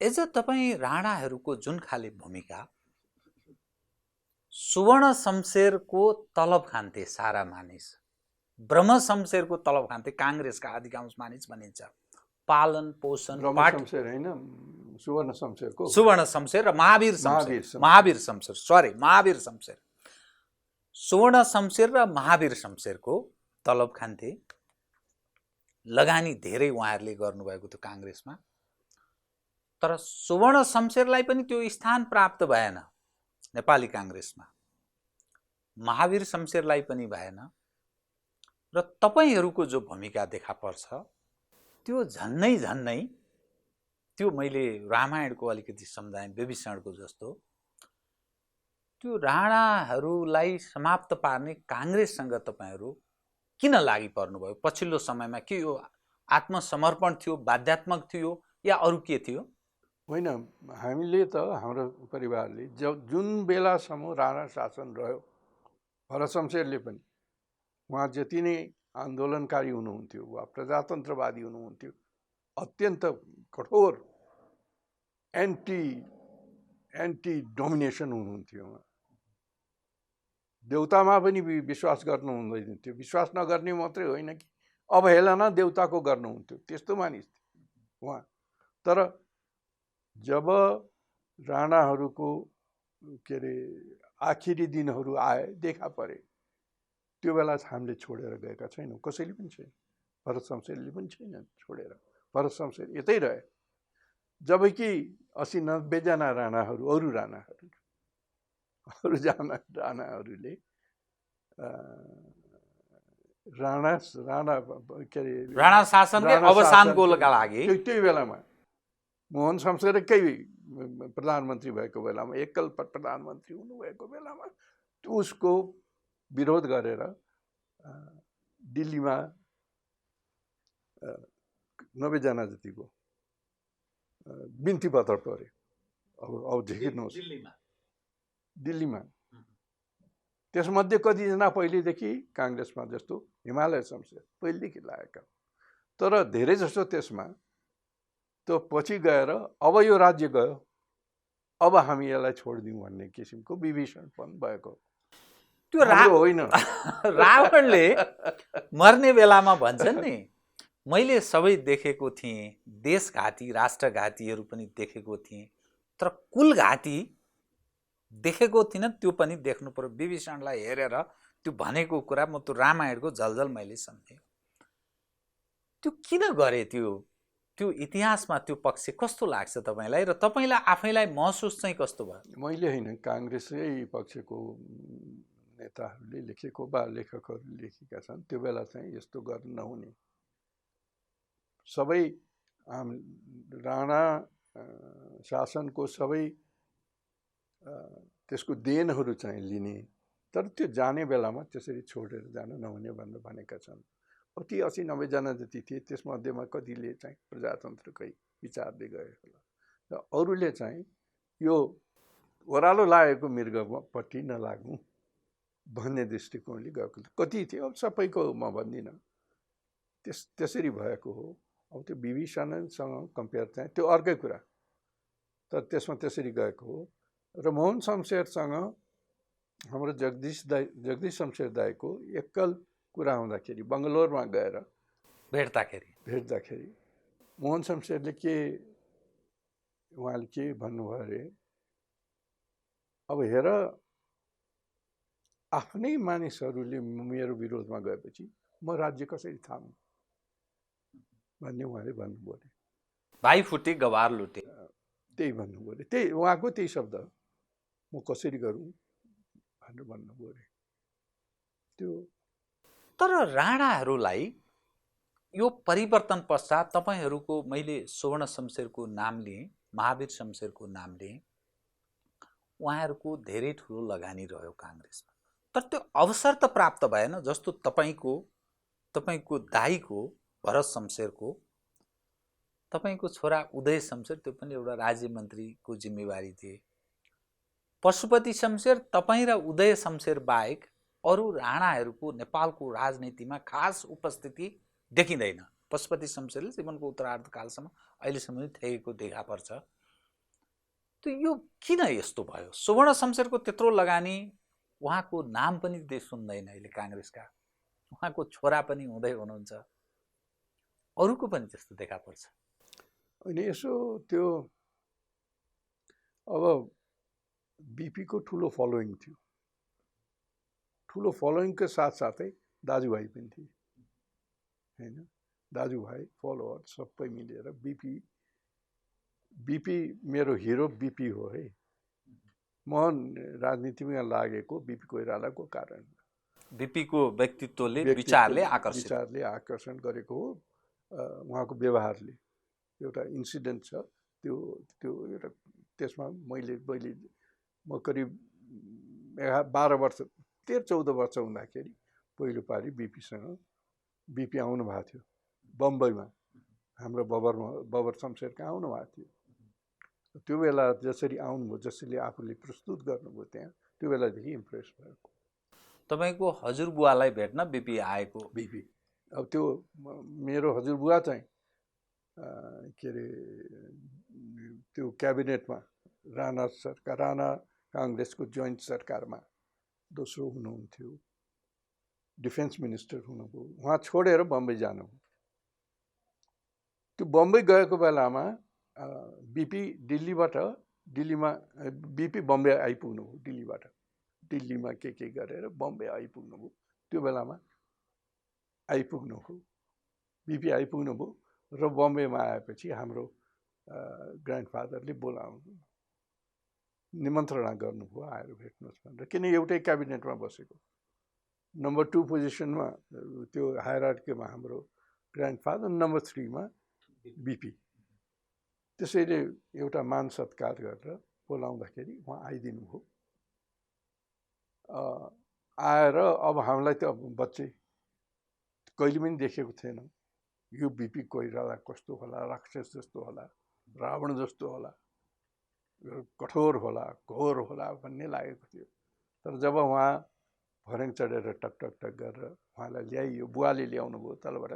Speaker 1: एज तपाईँ राणाहरूको जुन खाले भूमिका, सुवर्ण शमशेरको तलब खान्थे सारा मानिस, ब्रह्म शमशेरको तलब खान्थे काङ्ग्रेसका अधिकांश मानिस भनिन्छ। पालन पोषण
Speaker 2: शमशेर होइन, सुवर्ण
Speaker 1: शमशेर र महावीर शमशेर सुवर्ण शमशेर र महावीर शमशेरको तलब खान्थे। लगानी धेरै उहाँहरूले गर्नुभएको थियो काङ्ग्रेसमा, तर सुवर्ण शमशेरलाई पनि त्यो स्थान प्राप्त भएन नेपाली काङ्ग्रेसमा, महावीर शमशेरलाई पनि भएन। र तपाईहरूको जो भूमिका देखा पर्छ त्यो झन्नै त्यो मैले रामायणको अलिकति सम्झाएँ विभीषणको जस्तो, त्यो राणाहरूलाई समाप्त पार्ने काङ्ग्रेससँग तपाईँहरू किन लागि पर्नुभयो? पछिल्लो समयमा के यो आत्मसमर्पण थियो, बाध्यात्मक थियो या अरू के थियो?
Speaker 2: होइन, हामीले त हाम्रो परिवारले जुन बेलासम्म राणा शासन रह्यो, भरत शमशेरले पनि उहाँ जति नै आन्दोलनकारी हुनुहुन्थ्यो वा प्रजातन्त्रवादी हुनुहुन्थ्यो, अत्यन्त कठोर एन्टी डोमिनेसन हुनुहुन्थ्यो। देउतामा पनि विश्वास गर्नु हुँदैन थियो, विश्वास नगर्ने मात्रै होइन कि अवहेलना देउताको गर्नुहुन्थ्यो, त्यस्तो मानिस उहाँ। तर जब राणाहरूको के अरे आखिरी दिनहरू आए, देखा परे, त्यो बेला हामीले छोडेर गएका छैनौँ, कसैले पनि छैन, भरत शमशेरले पनि छैन छोडेर। भरत शमशेर यतै रहे, जबकि 80-90 जना राणाहरूले
Speaker 1: राणा शासनकै अवसानको लागि
Speaker 2: त्यही बेलामा मोहन शमशेरकै प्रधानमन्त्री भएको बेलामा, एकल प्रधानमन्त्री हुनुभएको बेलामा उसको विरोध गरेर दिल्लीमा 90 जना जतिको बिन्ती पत्र परे। अब झिकिनुहोस्, दिल्लीमा त्यसमध्ये कतिजना पहिलेदेखि काङ्ग्रेसमा, जस्तो हिमालय शमशेर पहिलेदेखि लागेका, तर धेरै जसो त्यसमा त्यो पछि गएर अब यो राज्य गयो, अब हामी यसलाई छोडिदिउँ भन्ने किसिमको विभीषणपन भएको
Speaker 1: त्यो होइन। रावणले मर्ने बेलामा भन्छन् नि, मैले सबै देखेको थिएँ, देशघाती राष्ट्रघातीहरू पनि देखेको थिएँ, तर कुलघाती देखेको थिइनँ, त्यो पनि देख्नु पर्यो। विभीषणलाई हेरेर त्यो भनेको कुरा म त्यो रामायणको झलझल मैले सम्झेँ। त्यो किन गरे? त्यो इतिहासमा त्यो पक्ष कस्तो लाग्छ तपाईँलाई, र तपाईँलाई आफैलाई महसुस चाहिँ कस्तो भयो?
Speaker 2: मैले होइन, काङ्ग्रेसै पक्षको नेताहरूले लेखेको वा लेखकहरूले लेखेका छन्। त्यो बेला चाहिँ यस्तो गर्न नहुने, सबै राणा शासनको सबै त्यसको देनहरू चाहिँ लिने, तर त्यो जाने बेलामा त्यसरी छोडेर जान नहुने भनेर भनेका छन्। कति 80-90 जना जति थिए, त्यसमध्येमा कतिले चाहिँ प्रजातन्त्रकै विचारले गए होला, र अरूले चाहिँ यो ओह्रालो लागेको मृगपट्टि नलाग्नु भन्ने दृष्टिकोणले गएको कति थियो। अब सबैको म भन्दिनँ, त्यसरी भएको हो। अब त्यो विभीषणसँग कम्पेयर चाहिँ त्यो अर्कै कुरा, तर त्यसमा त्यसरी गएको हो। र मोहन शमशेरसँग हाम्रो जगदीश शमशेर दाईको एकल कुरा हुँदाखेरि बङ्गलोरमा गएर भेट्दाखेरि मोहन शमशेरले उहाँले के भन्नुभयो अरे, अब हेर आफ्नै मानिसहरूले मेरो विरोधमा गएपछि म राज्य कसरी थाम्नु भन्ने उहाँले भन्नुभयो अरे।
Speaker 1: भाइ फुटे गवार लुटे,
Speaker 2: त्यही भन्नुभयो अरे। त्यही उहाँको त्यही शब्द, म कसरी गरौँ भनेर भन्नुभयो अरे त्यो।
Speaker 1: तर राणाहरूलाई यो परिवर्तन पश्चात तपाईँहरूको, मैले सुवर्ण शमशेरको नाम लिएँ, महावीर शमशेरको नाम लिएँ, उहाँहरूको धेरै ठुलो लगानी रह्यो काङ्ग्रेसमा। तर त्यो अवसर त प्राप्त भएन। जस्तो तपाईँको दाईको भरत शमशेरको, तपाईँको छोरा उदय शमशेर, त्यो पनि एउटा राज्य मन्त्रीको जिम्मेवारी थिए। पशुपति शमशेर, तपाईँ र उदय शमशेर बाहेक अरू राणाहरूको नेपालको राजनीतिमा खास उपस्थिति देखिँदैन। पशुपति शमशेरले जीवनको उत्तरार्धकालसम्म अहिलेसम्म ठेकेको देखा पर्छ। त यो किन यस्तो भयो? सुवर्ण शमशेरको त्यत्रो लगानी, उहाँको नाम पनि त्यही सुन्दैन अहिले काङ्ग्रेसका, उहाँको छोरा पनि हुँदै हुनुहुन्छ, अरूको पनि त्यस्तो देखा पर्छ।
Speaker 2: अनि यसो त्यो अब बिपीको ठुलो फलोइङ थियो, ठुलो फलोइङको साथसाथै दाजुभाइ पनि थिए होइन। दाजुभाइ फलोअर सबै मिलेर बिपी मेरो हिरो बिपी हो है। म राजनीतिमा लागेको बिपी कोइरालाको कारण,
Speaker 1: बिपीको व्यक्तित्वले, विचारले
Speaker 2: आकर्षण गरेको हो। उहाँको व्यवहारले एउटा इन्सिडेन्ट छ त्यो एउटा, त्यसमा मैले म करिब 12 वर्ष 13-14 वर्ष हुँदाखेरि पहिलोपालि बिपी आउनु भएको थियो बम्बईमा, हाम्रो बबर शमशेर कहाँ आउनु भएको थियो। त्यो बेला जसरी आउनुभयो, जसरी आफूले प्रस्तुत गर्नुभयो त्यहाँ, त्यो बेलादेखि इम्प्रेस भएको।
Speaker 1: तपाईँको हजुरबुवालाई भेट्न बिपी आएको?
Speaker 2: बिपी, अब त्यो मेरो हजुरबुवा चाहिँ के अरे त्यो क्याबिनेटमा राणा काङ्ग्रेसको जोइन्ट सरकारमा दोस्रो हुनुहुन्थ्यो, डिफेन्स मिनिस्टर हुनुभयो। उहाँ छोडेर बम्बई जानुभयो। त्यो बम्बई गएको बेलामा बिपी बिपी बम्बई आइपुग्नुभयो। दिल्लीमा के गरेर बम्बई आइपुग्नुभयो। त्यो बेलामा बिपी आइपुग्नुभयो र बम्बईमा आएपछि हाम्रो ग्रान्डफादरले निमन्त्रणा गर्नुभयो, आएर भेट्नुहोस् भनेर। किन एउटै क्याबिनेटमा बसेको, नम्बर 2 पोजिसनमा त्यो हायरार्कीमा हाम्रो ग्रान्डफादर, नम्बर 3 मा बिपी। त्यसैले एउटा मान सत्कार गरेर बोलाउँदाखेरि उहाँ आइदिनु भयो। आएर अब हामीलाई त बच्चे कहिले पनि देखेको थिएन, यो बिपी कोइराला कस्तो होला, राक्षस जस्तो होला, रावण जस्तो होला, कठोर होला, घोर होला भन्ने लागेको थियो। तर जब उहाँ भर्याङ चढेर टक टक टक गरेर उहाँलाई ल्याइयो, बुवाले ल्याउनु भयो तलबाट,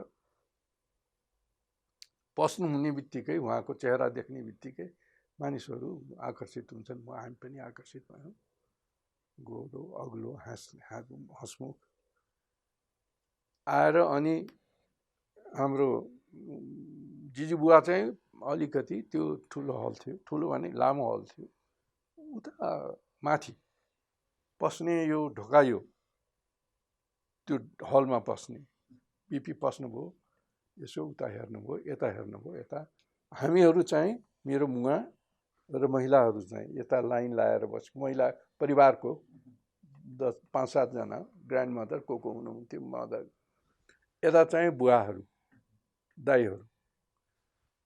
Speaker 2: पस्नु हुने बित्तिकै उहाँको चेहरा देख्ने बित्तिकै मानिसहरू आकर्षित हुन्छन्। हामी पनि आकर्षित भयौँ। गोरो अग्लो हँसमुख आएर, अनि हाम्रो जिजुबुवा चाहिँ अलिकति त्यो ठुलो हल थियो, ठुलो भने लामो हल थियो, उता माथि पस्ने यो ढोका यो त्यो हलमा पस्ने बिपी पस्नुभयो यसो उता हेर्नुभयो यता हेर्नुभयो यता हामीहरू चाहिँ मेरो मुवा र महिलाहरू चाहिँ यता लाइन लाएर बस्यो महिला परिवारको 5-7 जना ग्रान्ड मदर को हुनुहुन्थ्यो मदर यता चाहिँ बुवाहरू दाईहरू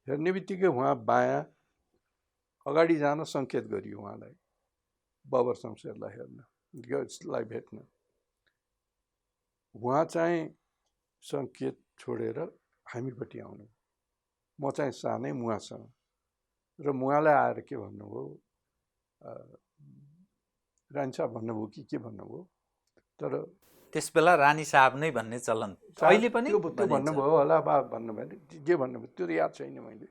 Speaker 2: हेर्ने बित्तिकै उहाँ बायाँ अगाडि जान सङ्केत गरियो उहाँलाई बाबर शमशेरलाई हेर्न यसलाई भेट्न उहाँ चाहिँ सङ्केत छोडेर हामीपट्टि आउनु म चाहिँ सानै मुवासँग र मुवालाई आएर के भन्नुभयो रानी साहब भन्नुभयो कि के भन्नुभयो तर
Speaker 1: त्यस बेला रानी साहब नै भन्ने चलन अहिले पनि
Speaker 2: त्यो भन्नुभयो होला बा भन्नुभयो जे भन्नुभयो त्यो याद छैन मैले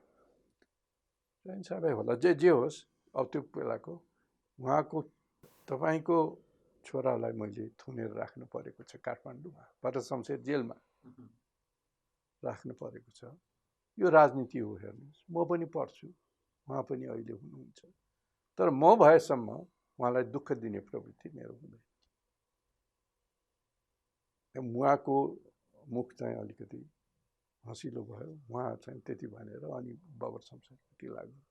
Speaker 2: रानी साहबै होला जे होस् अब त्यो बेलाको उहाँको तपाईँको छोरालाई मैले थुनेर राख्नु परेको छ काठमाडौँमा भरत शमशेर जेलमा राख्नु परेको छ यो राजनीति हो हेर्नुहोस् म पनि पढ्छु उहाँ पनि अहिले हुनुहुन्छ तर म भएसम्म उहाँलाई दुःख दिने प्रवृत्ति मेरो हुँदैन उहाँको मुख चाहिँ अलिकति हँसिलो भयो उहाँ चाहिँ त्यति भनेर अनि बाबर शमशेरपट्टि लाग्यो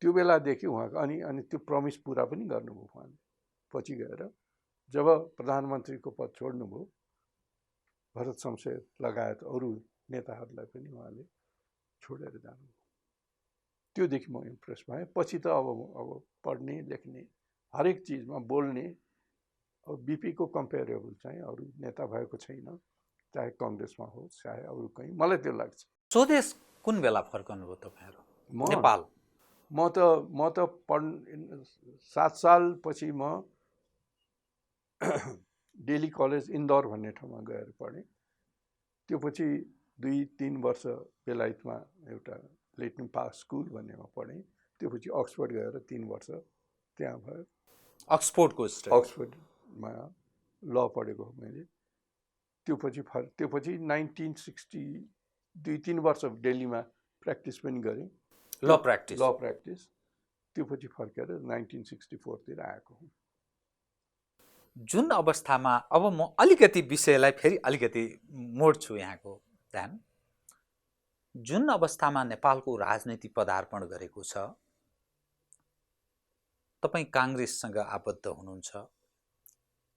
Speaker 2: त्यो बेलादेखि उहाँको अनि त्यो प्रमिस पुरा पनि गर्नुभयो उहाँले पछि गएर जब प्रधानमन्त्रीको पद छोड्नुभयो भरत शमशेर लगायत अरू नेताहरूलाई पनि उहाँले छोडेर जानुभयो त्योदेखि म इम्प्रेस भएँ पछि त अब पढ्ने लेख्ने हरेक चिजमा बोल्ने अब बिपीको कम्पेरेबल चाहिँ अरू नेता भएको छैन चाहे कङ्ग्रेसमा होस् चाहे अरू कहीँ मलाई त्यो लाग्छ
Speaker 1: स्वदेश कुन बेला फर्कनुभयो तपाईँहरू नेपाल
Speaker 2: म त 7 साल पछि म डेली कलेज इन्दौर भन्ने ठाउँमा गएर पढेँ त्यो पछि 2-3 वर्ष बेलायतमा एउटा लेटन पार्क स्कुल भन्नेमा पढेँ त्यो पछि अक्सफोर्ड गएर 3 वर्ष त्यहाँ भयो अक्सफोर्डमा ल पढेको मैले त्यो पछि 1960 2-3 वर्ष दिल्लीमा प्र्याक्टिस पनि गरेँ ल प्र्याक्टिस त्यो पछि फर्केर 1964 तिर आएको हुँ
Speaker 1: जुन अवस्थामा अब म अलिकति विषयलाई फेरि अलिकति मोड्छु यहाँको ध्यान जुन अवस्थामा नेपालको राजनीति पदार्पण गरेको छ तपाईँ काङ्ग्रेससँग आबद्ध हुनुहुन्छ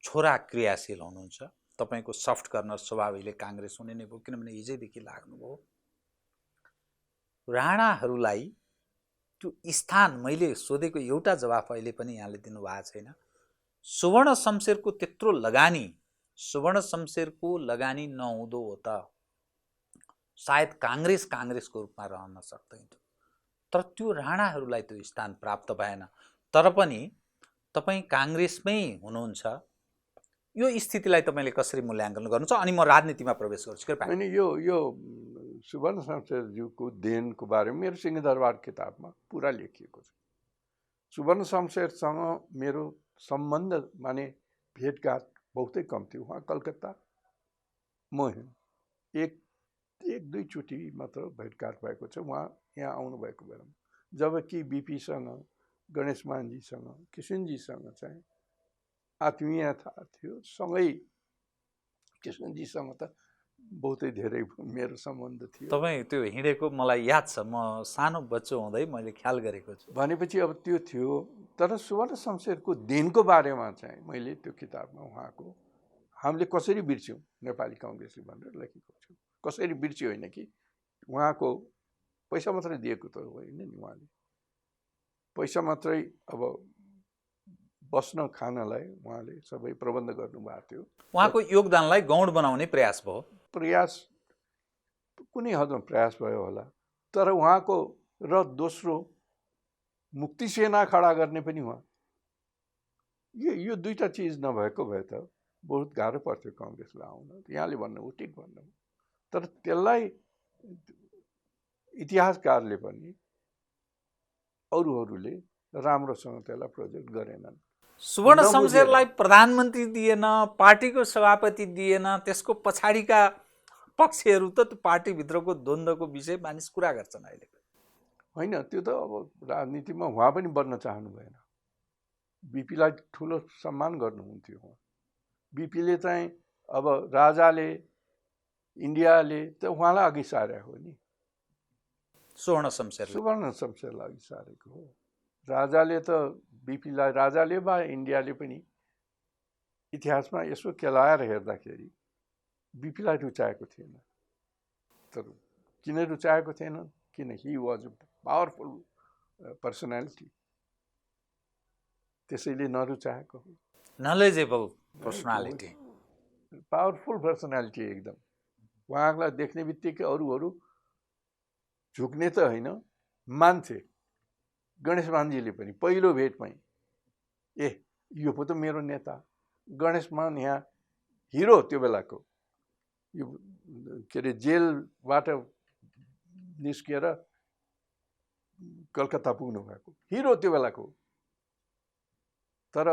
Speaker 1: छोरा क्रियाशील हुनुहुन्छ तपाईको सफ्ट कर्नर स्वभावले काङ्ग्रेस हुने नै भयो किनभने हिजैदेखि लाग्नुभयो राणाहरूलाई त्यो स्थान मैले सोधेको एउटा जवाफ अहिले पनि यहाँले दिनुभएको छैन सुवर्ण शमशेरको त्यत्रो लगानी सुवर्ण शमशेरको लगानी नहुँदो हो त सायद काङ्ग्रेसको रूपमा रहन सक्दैन तर त्यो राणाहरूलाई त्यो स्थान प्राप्त भएन तर पनि तपाईँ काङ्ग्रेसमै हुनुहुन्छ यो स्थितिलाई तपाईँले कसरी मूल्याङ्कन गर्नुहुन्छ अनि म राजनीतिमा प्रवेश गर्छु कृपया
Speaker 2: अनि यो सुवर्ण शमशेरज्यूको देनको बारेमा मेरो सिंहदरबार किताबमा पुरा लेखिएको छ सुवर्ण शमशेरसँग मेरो सम्बन्ध माने भेटघाट बहुतै कम थियो उहाँ कलकत्ता म एक दुई चोटि मात्र भेटघाट भएको छ उहाँ यहाँ आउनुभएको बेलामा जबकि बिपीसँग गणेश मानजीसँग किशनजीसँग चाहिँ आत्मीयता थियो सँगै कृष्णजीसँग त बहुतै धेरै मेरो सम्बन्ध थियो
Speaker 1: तपाईँ त्यो हिँडेको मलाई याद छ म सानो बच्चो हुँदै मैले ख्याल गरेको छु
Speaker 2: भनेपछि अब त्यो थियो तर सुवर्ण शमशेरको दिनको बारेमा चाहिँ मैले त्यो किताबमा उहाँको हामीले कसरी बिर्स्यौँ नेपाली काङ्ग्रेसले भनेर लेखेको छु कसरी बिर्स्यो होइन कि उहाँको पैसा मात्रै दिएको त होइन नि उहाँले पैसा मात्रै अब बस्न खानलाई उहाँले सबै प्रबन्ध गर्नुभएको थियो
Speaker 1: उहाँको योगदानलाई गौण बनाउने प्रयास भयो
Speaker 2: कुनै हदमा प्रयास भयो होला तर उहाँको र दोस्रो मुक्ति सेना खडा गर्ने पनि उहाँ यो दुईटा चिज नभएको भए त बहुत गाह्रो पर्थ्यो काङ्ग्रेसलाई आउन यहाँले भन्नुभयो ठिक भन्नुभयो तर त्यसलाई इतिहासकारले पनि अरूहरूले राम्रोसँग त्यसलाई प्रोजेक्ट गरेनन्
Speaker 1: सुवर्ण शमशेरलाई प्रधानमन्त्री दिएन पार्टीको सभापति दिएन त्यसको पछाडिका पक्षहरू त त्यो पार्टीभित्रको द्वन्द्वको विषय मानिस कुरा गर्छन् अहिले
Speaker 2: होइन त्यो त अब राजनीतिमा उहाँ पनि बन्न चाहनु भएन बिपीलाई ठुलो सम्मान गर्नुहुन्थ्यो उहाँ। बिपीले चाहिँ अब राजाले इन्डियाले त उहाँलाई अघि सारेको हो नि,
Speaker 1: सुवर्ण शमशेर
Speaker 2: सुवर्ण शमशेरलाई अघि सारेको हो। राजाले त बिपीलाई, राजाले वा इन्डियाले पनि इतिहासमा यसो केलाएर हेर्दाखेरि बिपीलाई रुचाएको थिएन। तर किन रुचाएको थिएन? किन he was a powerful personality, त्यसैले नरुचाएको हो।
Speaker 1: नलेजेबल पर्सनालिटी,
Speaker 2: पावरफुल पर्सनालिटी एकदम। उहाँलाई देख्ने बित्तिकै अरूहरू झुक्ने त होइन, मान्थे। गणेश मानजीले पनि पहिलो भेटमै यो पो त मेरो नेता। गणेश मान यहाँ हिरो त्यो बेलाको, यो के अरे जेलबाट निस्किएर कलकत्ता पुग्नु भएको हिरो त्यो बेलाको। तर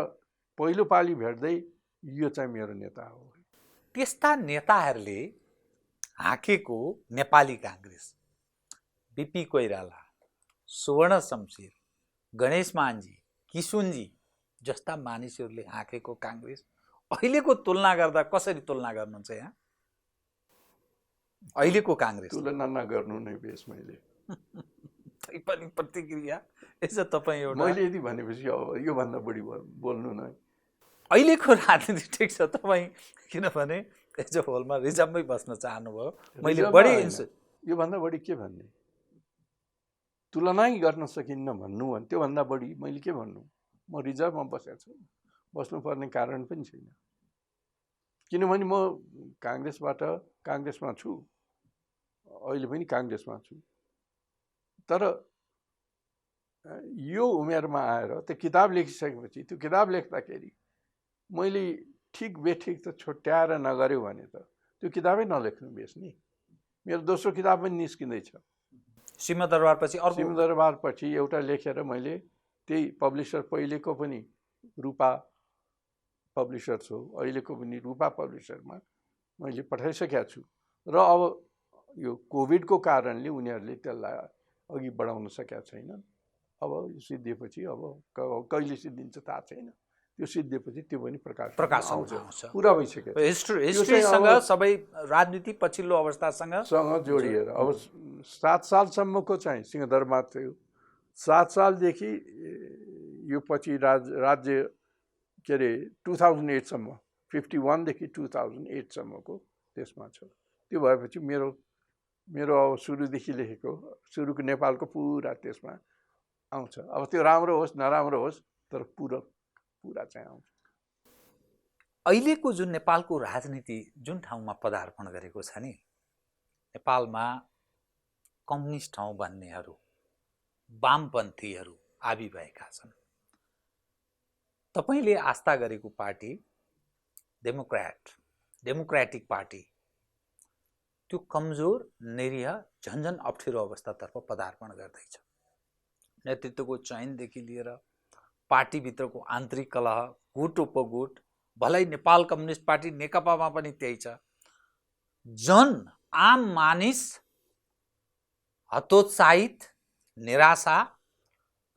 Speaker 2: पहिलो पालि भेट्दै यो चाहिँ मेरो नेता हो।
Speaker 1: त्यस्ता नेताहरूले हाँकेको नेपाली काङ्ग्रेस, बिपी कोइराला, सुवर्ण शमशेर, गणेश मानजी, किशुनजी जस्ता मानिसहरूले हाँकेको काङ्ग्रेस अहिलेको तुलना गर्दा कसरी तुलना गर्नुहुन्छ यहाँ? अहिलेको काङ्ग्रेस
Speaker 2: तुलना नगर्नु नै बेस। मैले
Speaker 1: पनि प्रतिक्रिया यसो तपाईँ एउटा,
Speaker 2: मैले यदि भनेपछि अब योभन्दा बढी बोल्नु नै।
Speaker 1: अहिलेको राजनीति ठिक छ तपाईँ, किनभने एज अ होलमा रिजर्भमै बस्न चाहनुभयो। मैले बढी
Speaker 2: योभन्दा बढी के भन्ने, तुलनै गर्न सकिन्न भन्नु भने त्योभन्दा बढी मैले के भन्नु? म रिजर्भमा बसेको छु, बस्नुपर्ने कारण पनि छैन। किनभने म काङ्ग्रेसमा छु, अहिले पनि काङ्ग्रेसमा छु। तर यो उमेरमा आएर त्यो किताब लेखिसकेपछि, त्यो किताब लेख्दाखेरि मैले ठिक बेठिक त छुट्याएर नगर्यो भने त त्यो किताबै नलेख्नु बेस नि। मेरो दोस्रो किताब पनि निस्किँदैछ सिंहदरबारपछि एउटा लेखेर मैले त्यही पब्लिसर, पहिलेको पनि रूपा पब्लिसर्स हो, अहिलेको पनि रूपा पब्लिसरमा मैले पठाइसकेको छु। र अब यो कोभिडको कारणले उनीहरूले त्यसलाई अघि बढाउन सकेका छैनन्। अब यो सिद्धिएपछि, अब कहिले सिद्धिन्छ थाहा छैन, त्यो सिद्धिएपछि त्यो पनि प्रकाशन आउँछ। पुरा भइसक्यो।
Speaker 1: हिस्ट्रीसँग सबै राजनीति पछिल्लो अवस्थासँग
Speaker 2: जोडिएर अब 7 सालसम्मको चाहिँ सिंहदरबार थियो। 7 सालदेखि यो पछि राज्य के अरे 2008सम्म, 51 देखि 2008सम्मको त्यसमा छ। त्यो भएपछि मेरो अब सुरुदेखि लेखेको, सुरुको नेपालको पुरा त्यसमा आउँछ। अब त्यो राम्रो होस् नराम्रो होस्, तर पुरा चाहिँ आउँछ।
Speaker 1: अहिलेको जुन नेपालको राजनीति जुन ठाउँमा पदार्पण गरेको छ नि, नेपालमा कम्युनिस्ट ठाउँ भन्नेहरू, वामपन्थीहरू आबि भएका छन्। तपाईले आस्था गरेको पार्टी डेमोक्रेटिक पार्टी त्यो कमजोर, निरीह, झन्झन अप्ठ्यारो अवस्थातर्फ पदार्पण गर्दैछ। नेतृत्वको चयनदेखि लिएर पार्टीभित्रको आन्तरिक कलह, गुट उपगुट, भलै नेपाल कम्युनिस्ट पार्टी नेकपामा पनि त्यही छ। आम मानिस हतोत्साहित, निराशा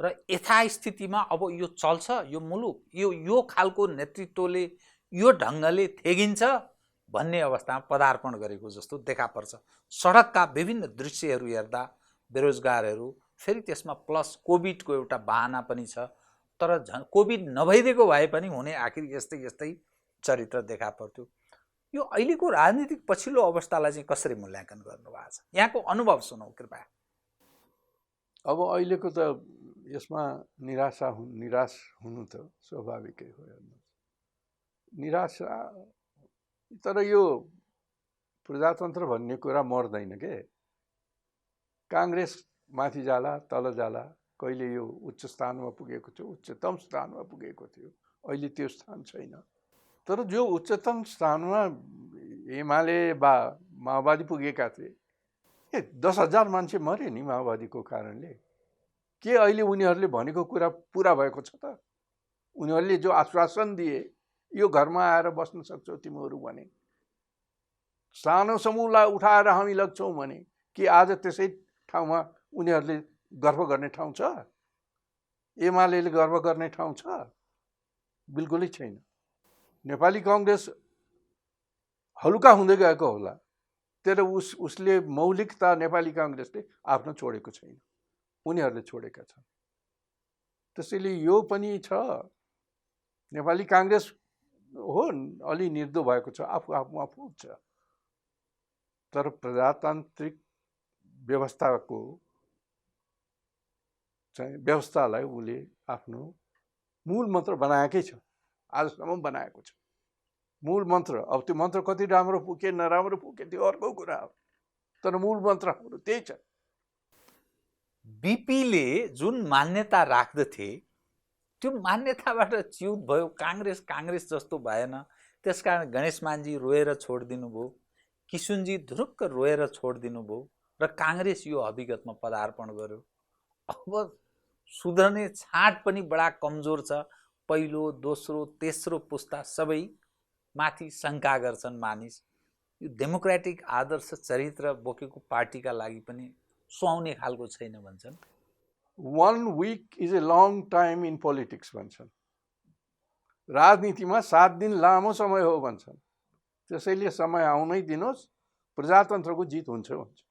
Speaker 1: र यथास्थितिमा अब यो चल्छ, यो मुलुक यो खालको नेतृत्वले यो ढङ्गले थेगिन्छ भन्ने अवस्थामा पदार्पण गरेको जस्तो देखा पर्छ। सडकका विभिन्न दृश्यहरू हेर्दा बेरोजगारहरू, फेरि त्यसमा प्लस कोभिडको एउटा बहाना पनि छ। तर कोभिड नभइदिएको भए पनि हुने आखिर यस्तै चरित्र देखा पर्थ्यो। यो अहिलेको राजनीतिक पछिल्लो अवस्थालाई चाहिँ कसरी मूल्याङ्कन गर्नुभएको छ? यहाँको अनुभव सुनौ कृपया।
Speaker 2: अब अहिलेको त यसमा निराश हुनु त स्वाभाविकै हो। निराशा, तर यो प्रजातन्त्र भन्ने कुरा मर्दैन के। काङ्ग्रेस माथि जाला तल जाला, कहिले यो उच्च स्थानमा पुगेको थियो, उच्चतम स्थानमा पुगेको थियो, अहिले त्यो स्थान छैन। तर जो उच्चतम स्थानमा एमाले वा माओवादी पुगेका थिए, 10,000 मान्छे मरे नि माओवादीको कारणले। के अहिले उनीहरूले भनेको कुरा पुरा भएको छ त? उनीहरूले जो आश्वासन दिए, यो घरमा आएर बस्न सक्छौ तिमीहरू भने, सानो समूहलाई उठाएर हामी लग्छौँ भने, कि आज त्यसै ठाउँमा उनीहरूले गर्व गर्ने ठाउँ छ? एमाले गर्व गर्ने ठाउँ छ? बिल्कुलै छैन। नेपाली काङ्ग्रेस हलुका हुँदै गएको होला, तर उसले मौलिकता नेपाली काङ्ग्रेसले आफ्नो छोडेको छैन, उनीहरूले छोडेका छन्। त्यसैले यो पनि छ, नेपाली काङ्ग्रेस हो अलि निर्दो भएको छ, आफूमा फुट छ, तर प्रजातान्त्रिक व्यवस्थाको चाहिँ व्यवस्थालाई उसले आफ्नो मूल मन्त्र बनाएकै छ, आजसम्म बनाएको छ मूल मन्त्र। अब त्यो मन्त्र कति राम्रो पुगे नराम्रो पुगे त्यो अर्को कुरा हो, तर मूल मन्त्र हाम्रो त्यही छ।
Speaker 1: बिपीले जुन मान्यता राख्दथे त्यो मान्यताबाट च्युत भयो, काङ्ग्रेस जस्तो भएन, त्यसकारण गणेश मानजी रोएर छोडिदिनु भयो, किशुनजी धुरुक्क रोएर छोडिदिनु भयो र काङ्ग्रेस यो अभिगतमा पदार्पण गर्यो। अब सुध्रने छाँट पनि बडा कमजोर छ। पहिलो, दोस्रो, तेस्रो पुस्ता सबै माथि शङ्का गर्छन् मानिस। यो डेमोक्रेटिक आदर्श चरित्र बोकेको पार्टीका लागि पनि सुहाउने खालको छैन भन्छन्।
Speaker 2: 1 week is a long time in politics भन्छन्। राजनीतिमा 7 दिन लामो समय हो भन्छन्। त्यसैले समय आउनै दिनुहोस्, प्रजातन्त्रको जित हुन्छ भन्छ।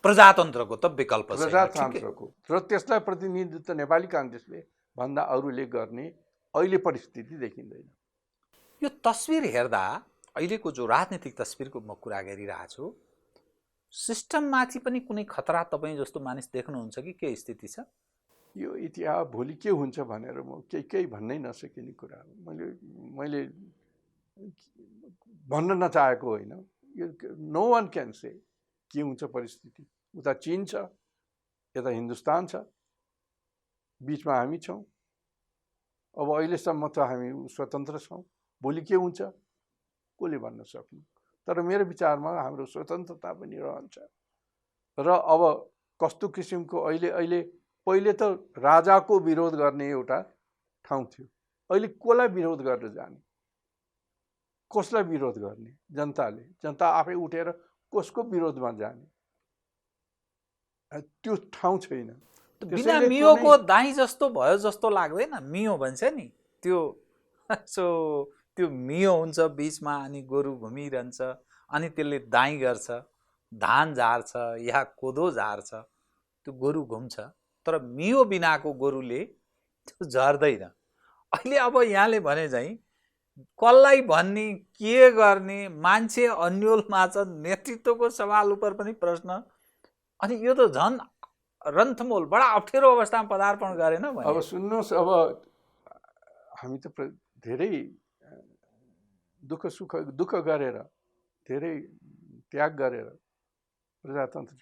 Speaker 1: प्रजातन्त्रको त विकल्प छैन,
Speaker 2: प्रजातन्त्रको, र त्यसलाई प्रतिनिधित्व नेपाली काङ्ग्रेसले भन्दा अरूले गर्ने अहिले परिस्थिति देखिँदैन।
Speaker 1: यो तस्बिर हेर्दा अहिलेको जो राजनीतिक तस्बिरको म कुरा गरिरहेको छु, सिस्टममाथि पनि कुनै खतरा तपाईँ जस्तो मानिस देख्नुहुन्छ कि के स्थिति छ?
Speaker 2: यो इतिहास भोलि के हुन्छ भनेर म केही भन्नै नसकिने कुरा हो। मैले भन्न नचाहेको होइन। यो नो वान क्यान से के हुन्छ परिस्थिति। उता चीन छ, यता हिन्दुस्तान छ, बिचमा हामी छौँ। अब अहिलेसम्म त हामी स्वतन्त्र छौँ, भोलि के हुन्छ कसले भन्न सक्नु। तर मेरो विचारमा हाम्रो स्वतन्त्रता पनि रहन्छ। र अब कस्तो किसिमको अहिले पहिले त राजाको विरोध गर्ने एउटा ठाउँ थियो, अहिले कसलाई विरोध गरेर जाने, कसलाई विरोध गर्ने? जनता आफै उठेर कसको विरोधमा जाने, त्यो ठाउँ छैन।
Speaker 1: बिना मियोको दाई जस्तो भयो जस्तो लाग्दैन? मियो भन्छ नि, त्यो मियो हुन्छ बिचमा, अनि गोरु घुमिरहन्छ, अनि त्यसले दाई गर्छ, धान झार्छ या कोदो झार्छ, त्यो गोरु घुम्छ। तर मियो बिनाको गोरुले त्यो झर्दैन। अहिले अब यहाँले भने चाहिँ कसलाई भन्ने, के गर्ने, मान्छे अन्यलमा छ, नेतृत्वको सवाल उपर पनि प्रश्न। अनि यो त झन् रन्थमोल बडा अप्ठ्यारो अवस्थामा पदार्पण गरेन भने।
Speaker 2: अब सुन्नुहोस्, अब हामी त धेरै दुःख गरेर, धेरै त्याग गरेर प्रजातन्त्र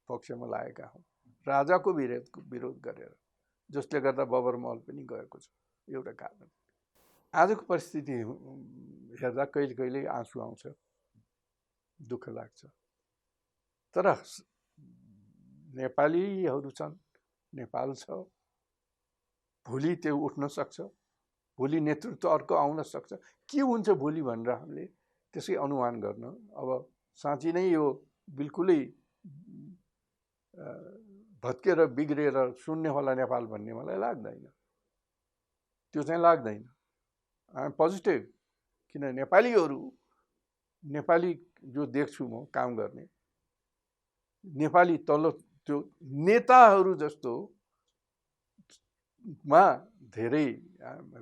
Speaker 2: पक्षमा लागेका हौँ, राजाको विरोध गरेर, जसले गर्दा बबर महल पनि गएको छ। एउटा कारण आजको परिस्थिति हेर्दा कहिले आँसु आउँछ, दुःख लाग्छ। तर नेपालीहरू छन्, नेपाल छ, भोलि त्यो उठ्न सक्छ, भोलि नेतृत्व अर्को आउन सक्छ। के हुन्छ भोलि भनेर हामीले त्यसै अनुमान गर्न अब साँच्ची नै यो बिल्कुलै भत्केर बिग्रेर सुन्ने होला नेपाल भन्ने मलाई लाग्दैन। त्यो चाहिँ लाग्दैन। आइ एम पोजिटिभ, किन नेपाली जो देख्छु म काम गर्ने नेपाली तल्लो त्यो नेताहरू जस्तो मा धेरै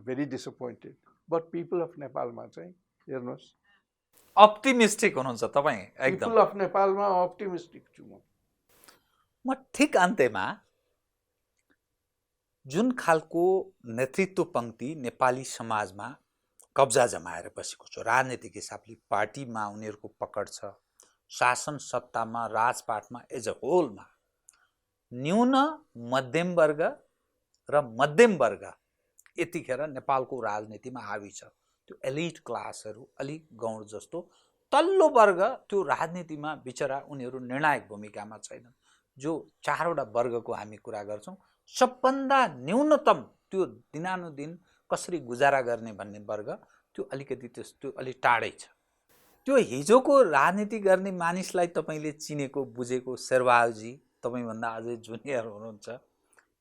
Speaker 2: very disappointed. But people of नेपालमा चाहिँ हेर्नुहोस्,
Speaker 1: अप्टिमिस्टिक हुनुहुन्छ तपाईँ एकदम।
Speaker 2: पिपल अफ नेपालमा अप्टिमिस्टिक छु म।
Speaker 1: ठिक अन्त्यमा जुन खालको नेतृत्व पङ्क्ति नेपाली समाजमा कब्जा जमाएर बसेको छ, राजनीतिक हिसाबले पार्टीमा उनीहरूको पकड छ, शासन सत्तामा, राजपाटमा, एज अ होलमा न्यून मध्यम वर्ग र मध्यम वर्ग यतिखेर नेपालको राजनीतिमा हावी छ। त्यो एलिट क्लासहरू, अलिक गौड जस्तो तल्लो वर्ग त्यो राजनीतिमा बिचरा उनीहरू निर्णायक भूमिकामा छैनन्। जो 4वटा वर्गको हामी कुरा गर्छौँ, सबभन्दा न्यूनतम त्यो दिनानुदिन कसरी गुजारा गर्ने भन्ने वर्ग त्यो अलिकति त्यो अलिक टाढै छ। त्यो हिजोको राजनीति गर्ने मानिसलाई तपाईँले चिनेको बुझेको शेरबहादुरजी, तपाईँभन्दा अझै जुनियर हुनुहुन्छ,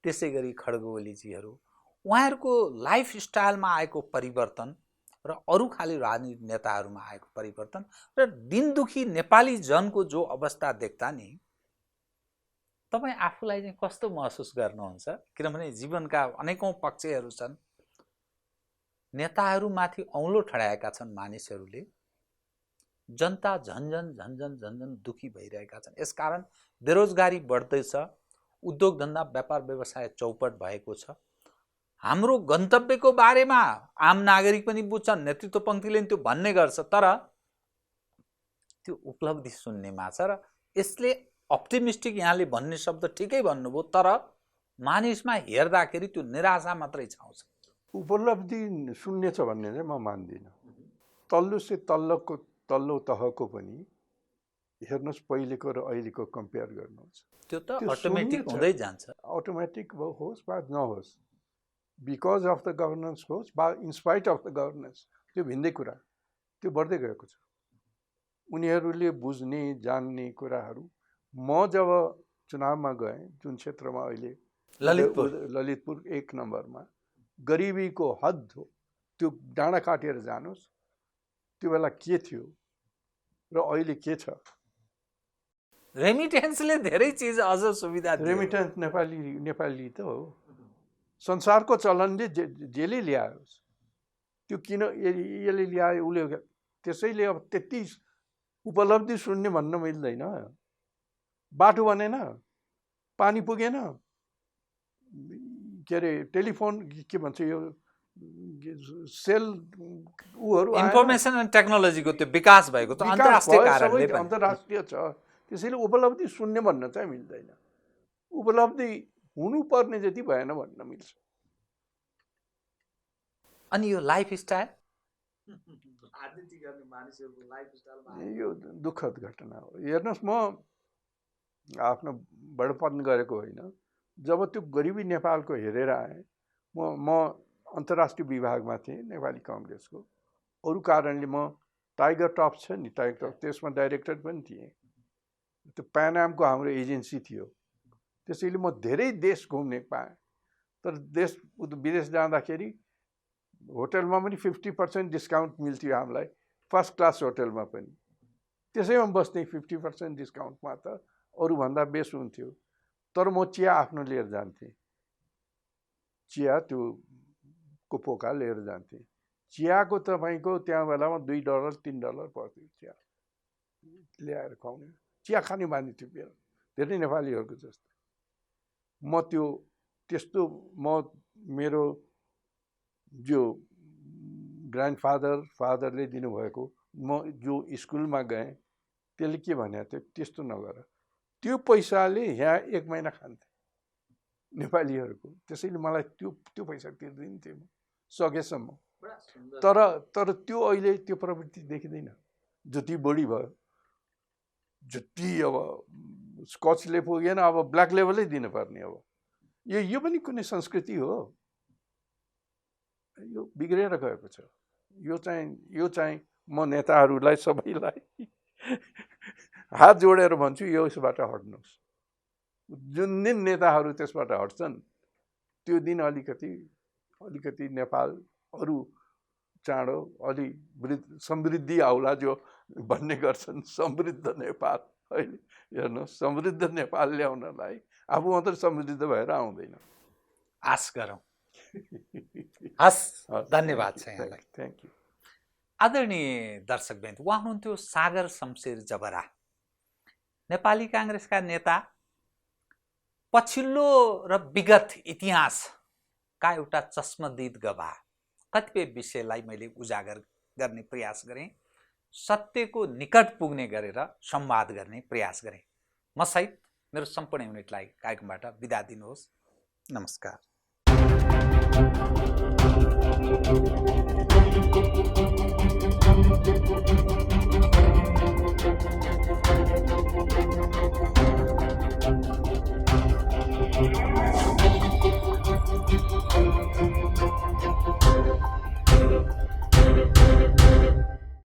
Speaker 1: त्यसै गरी खड्ग ओलीजीहरू, उहाँहरूको लाइफस्टाइलमा आएको परिवर्तन र अरू खाली राजनीतिक नेताहरूमा आएको परिवर्तन र दिनदुखी नेपाली जनको जो अवस्था देख्दा नि तपाईँ आफूलाई चाहिँ कस्तो महसुस गर्नुहुन्छ? किनभने जीवनका अनेकौं पक्षहरू छन्, नेताहरूमाथि औँलो ठडाएका छन् मानिसहरूले, जनता झन्झन दुखी भइरहेका छन्। यसकारण बेरोजगारी बढ्दैछ, उद्योग धन्दा व्यापार व्यवसाय चौपट भएको छ। हाम्रो गन्तव्यको बारेमा आम नागरिक पनि बुझ्छन्, नेतृत्व पङ्क्तिले त्यो भन्ने गर्छ, तर त्यो उपलब्धि सुन्नेमा छ। र यसले अप्टिमिस्टिक यहाँले भन्ने शब्द ठिकै भन्नुभयो, तर मानिसमा हेर्दाखेरि त्यो निराशा मात्रै छाउँछ।
Speaker 2: उपलब्धि शून्य छ भन्ने चाहिँ म मान्दिनँ। तल्लो से तल्लो तहको पनि हेर्नुहोस्, पहिलेको र अहिलेको कम्पेयर गर्नुहोस्,
Speaker 1: त्यो त अटोमेटिक हुँदै जान्छ।
Speaker 2: अटोमेटिक होस् वा नहोस्, बिकज अफ द गभर्नेन्स होस् वा इन्स्पाइट अफ द गभर्नेन्स, त्यो भिन्दै कुरा, त्यो बढ्दै गएको छ। उनीहरूले बुझ्ने जान्ने कुराहरू, म जब चुनावमा गएँ, जुन क्षेत्रमा अहिले ललितपुर 1 नम्बरमा गरिबीको हद हो, त्यो डाँडा काटेर जानुहोस्, त्यो बेला के थियो र अहिले के छ।
Speaker 1: रेमिटेन्सले धेरै चिज अझ सुविधा दियो।
Speaker 2: रेमिटेन्स नेपाली त हो, संसारको चलनले जेले ल्यायोस्, त्यो किन यसले ल्यायो उसले, त्यसैले अब त्यति उपलब्धि शून्य भन्न मिल्दैन। बाटो बनेन, पानी पुगेन, के अरे टेलिफोन के भन्छ यो सेल उहरू
Speaker 1: इन्फर्मेसन एन्ड टेक्नोलोजीको त्यो विकास भएको त अन्तर्राष्ट्रिय कारणले पनि
Speaker 2: अन्तर्राष्ट्रिय छ। त्यसैले उपलब्धि शून्य भन्न चाहिँ मिल्दैन, उपलब्धि हुनुपर्ने जति भएन भन्न मिल्छ।
Speaker 1: अनि यो लाइफस्टाइल,
Speaker 2: यो दुःखद घटना हो। हेर्नुहोस्, म आफ्नो बडपन गरेको होइन, जब त्यो गरिबी नेपालको हेरेर आएँ, म अन्तर्राष्ट्रिय विभागमा थिएँ नेपाली कङ्ग्रेसको। अरू कारणले म टाइगर टप छ नि, टाइगर टप, त्यसमा डाइरेक्टर पनि थिएँ। त्यो प्यानामको हाम्रो एजेन्सी थियो, त्यसैले म धेरै देश घुम्ने पाएँ। तर विदेश जाँदाखेरि होटलमा पनि 50% डिस्काउन्ट मिल्थ्यो हामीलाई, फर्स्ट क्लास होटलमा पनि। त्यसैमा बस्ने 50% डिस्काउन्टमा त अरूभन्दा बेस हुन्थ्यो। तर म चिया आफ्नो लिएर जान्थेँ, चिया त्यो पोका लिएर जान्थेँ। चियाको तपाईँको त्यहाँ बेलामा $2 $3 पर्थ्यो चिया ल्याएर खुवाउने। चिया खाने बानी थियो मेरो, धेरै नेपालीहरूको जस्तो। म त्यस्तो मेरो जो फादरले दिनुभएको, म जो स्कुलमा गएँ त्यसले के भनेको थियो, त्यस्तो नगर, त्यो पैसाले यहाँ 1 महिना खान्थे नेपालीहरूको। त्यसैले मलाई त्यो पैसा तिर्दिन्थेँ म सकेसम्म। तर त्यो अहिले त्यो प्रवृत्ति देखिँदैन। जति बढी भयो, जति अब स्कचले पुगेन, अब ब्ल्याक लेभलै दिनुपर्ने। अब यो पनि कुनै संस्कृति हो, यो बिग्रेर गएको छ। यो चाहिँ म नेताहरूलाई सबैलाई हात जोडेर भन्छु, यसबाट हट्नुहोस्। जुन दिन नेताहरू त्यसबाट हट्छन्, त्यो दिन अलिकति नेपाल अरू चाँडो अलि समृद्धि आउला, जो भन्ने गर्छन् समृद्ध नेपाल। अहिले हेर्नुहोस्, समृद्ध नेपाल ल्याउनलाई आफू मात्रै समृद्ध भएर आउँदैन।
Speaker 1: आश गरौँ। हस्, धन्यवाद छ यहाँलाई।
Speaker 2: Thank you.
Speaker 1: आदरणीय दर्शकवृन्द, उहाँ हुनुहुन्थ्यो सागर शमशेर जबरा, नेपाली काङ्ग्रेसका नेता, पछिल्लो र विगत इतिहासका एउटा चस्मदीद गवाह। कतिपय विषयलाई मैले उजागर गर्ने प्रयास गरेँ, सत्यको निकट पुग्ने गरेर संवाद गर्ने प्रयास गरेँ। म सहित मेरो सम्पूर्ण युनिटलाई कार्यक्रमबाट बिदा दिनुहोस्। नमस्कार।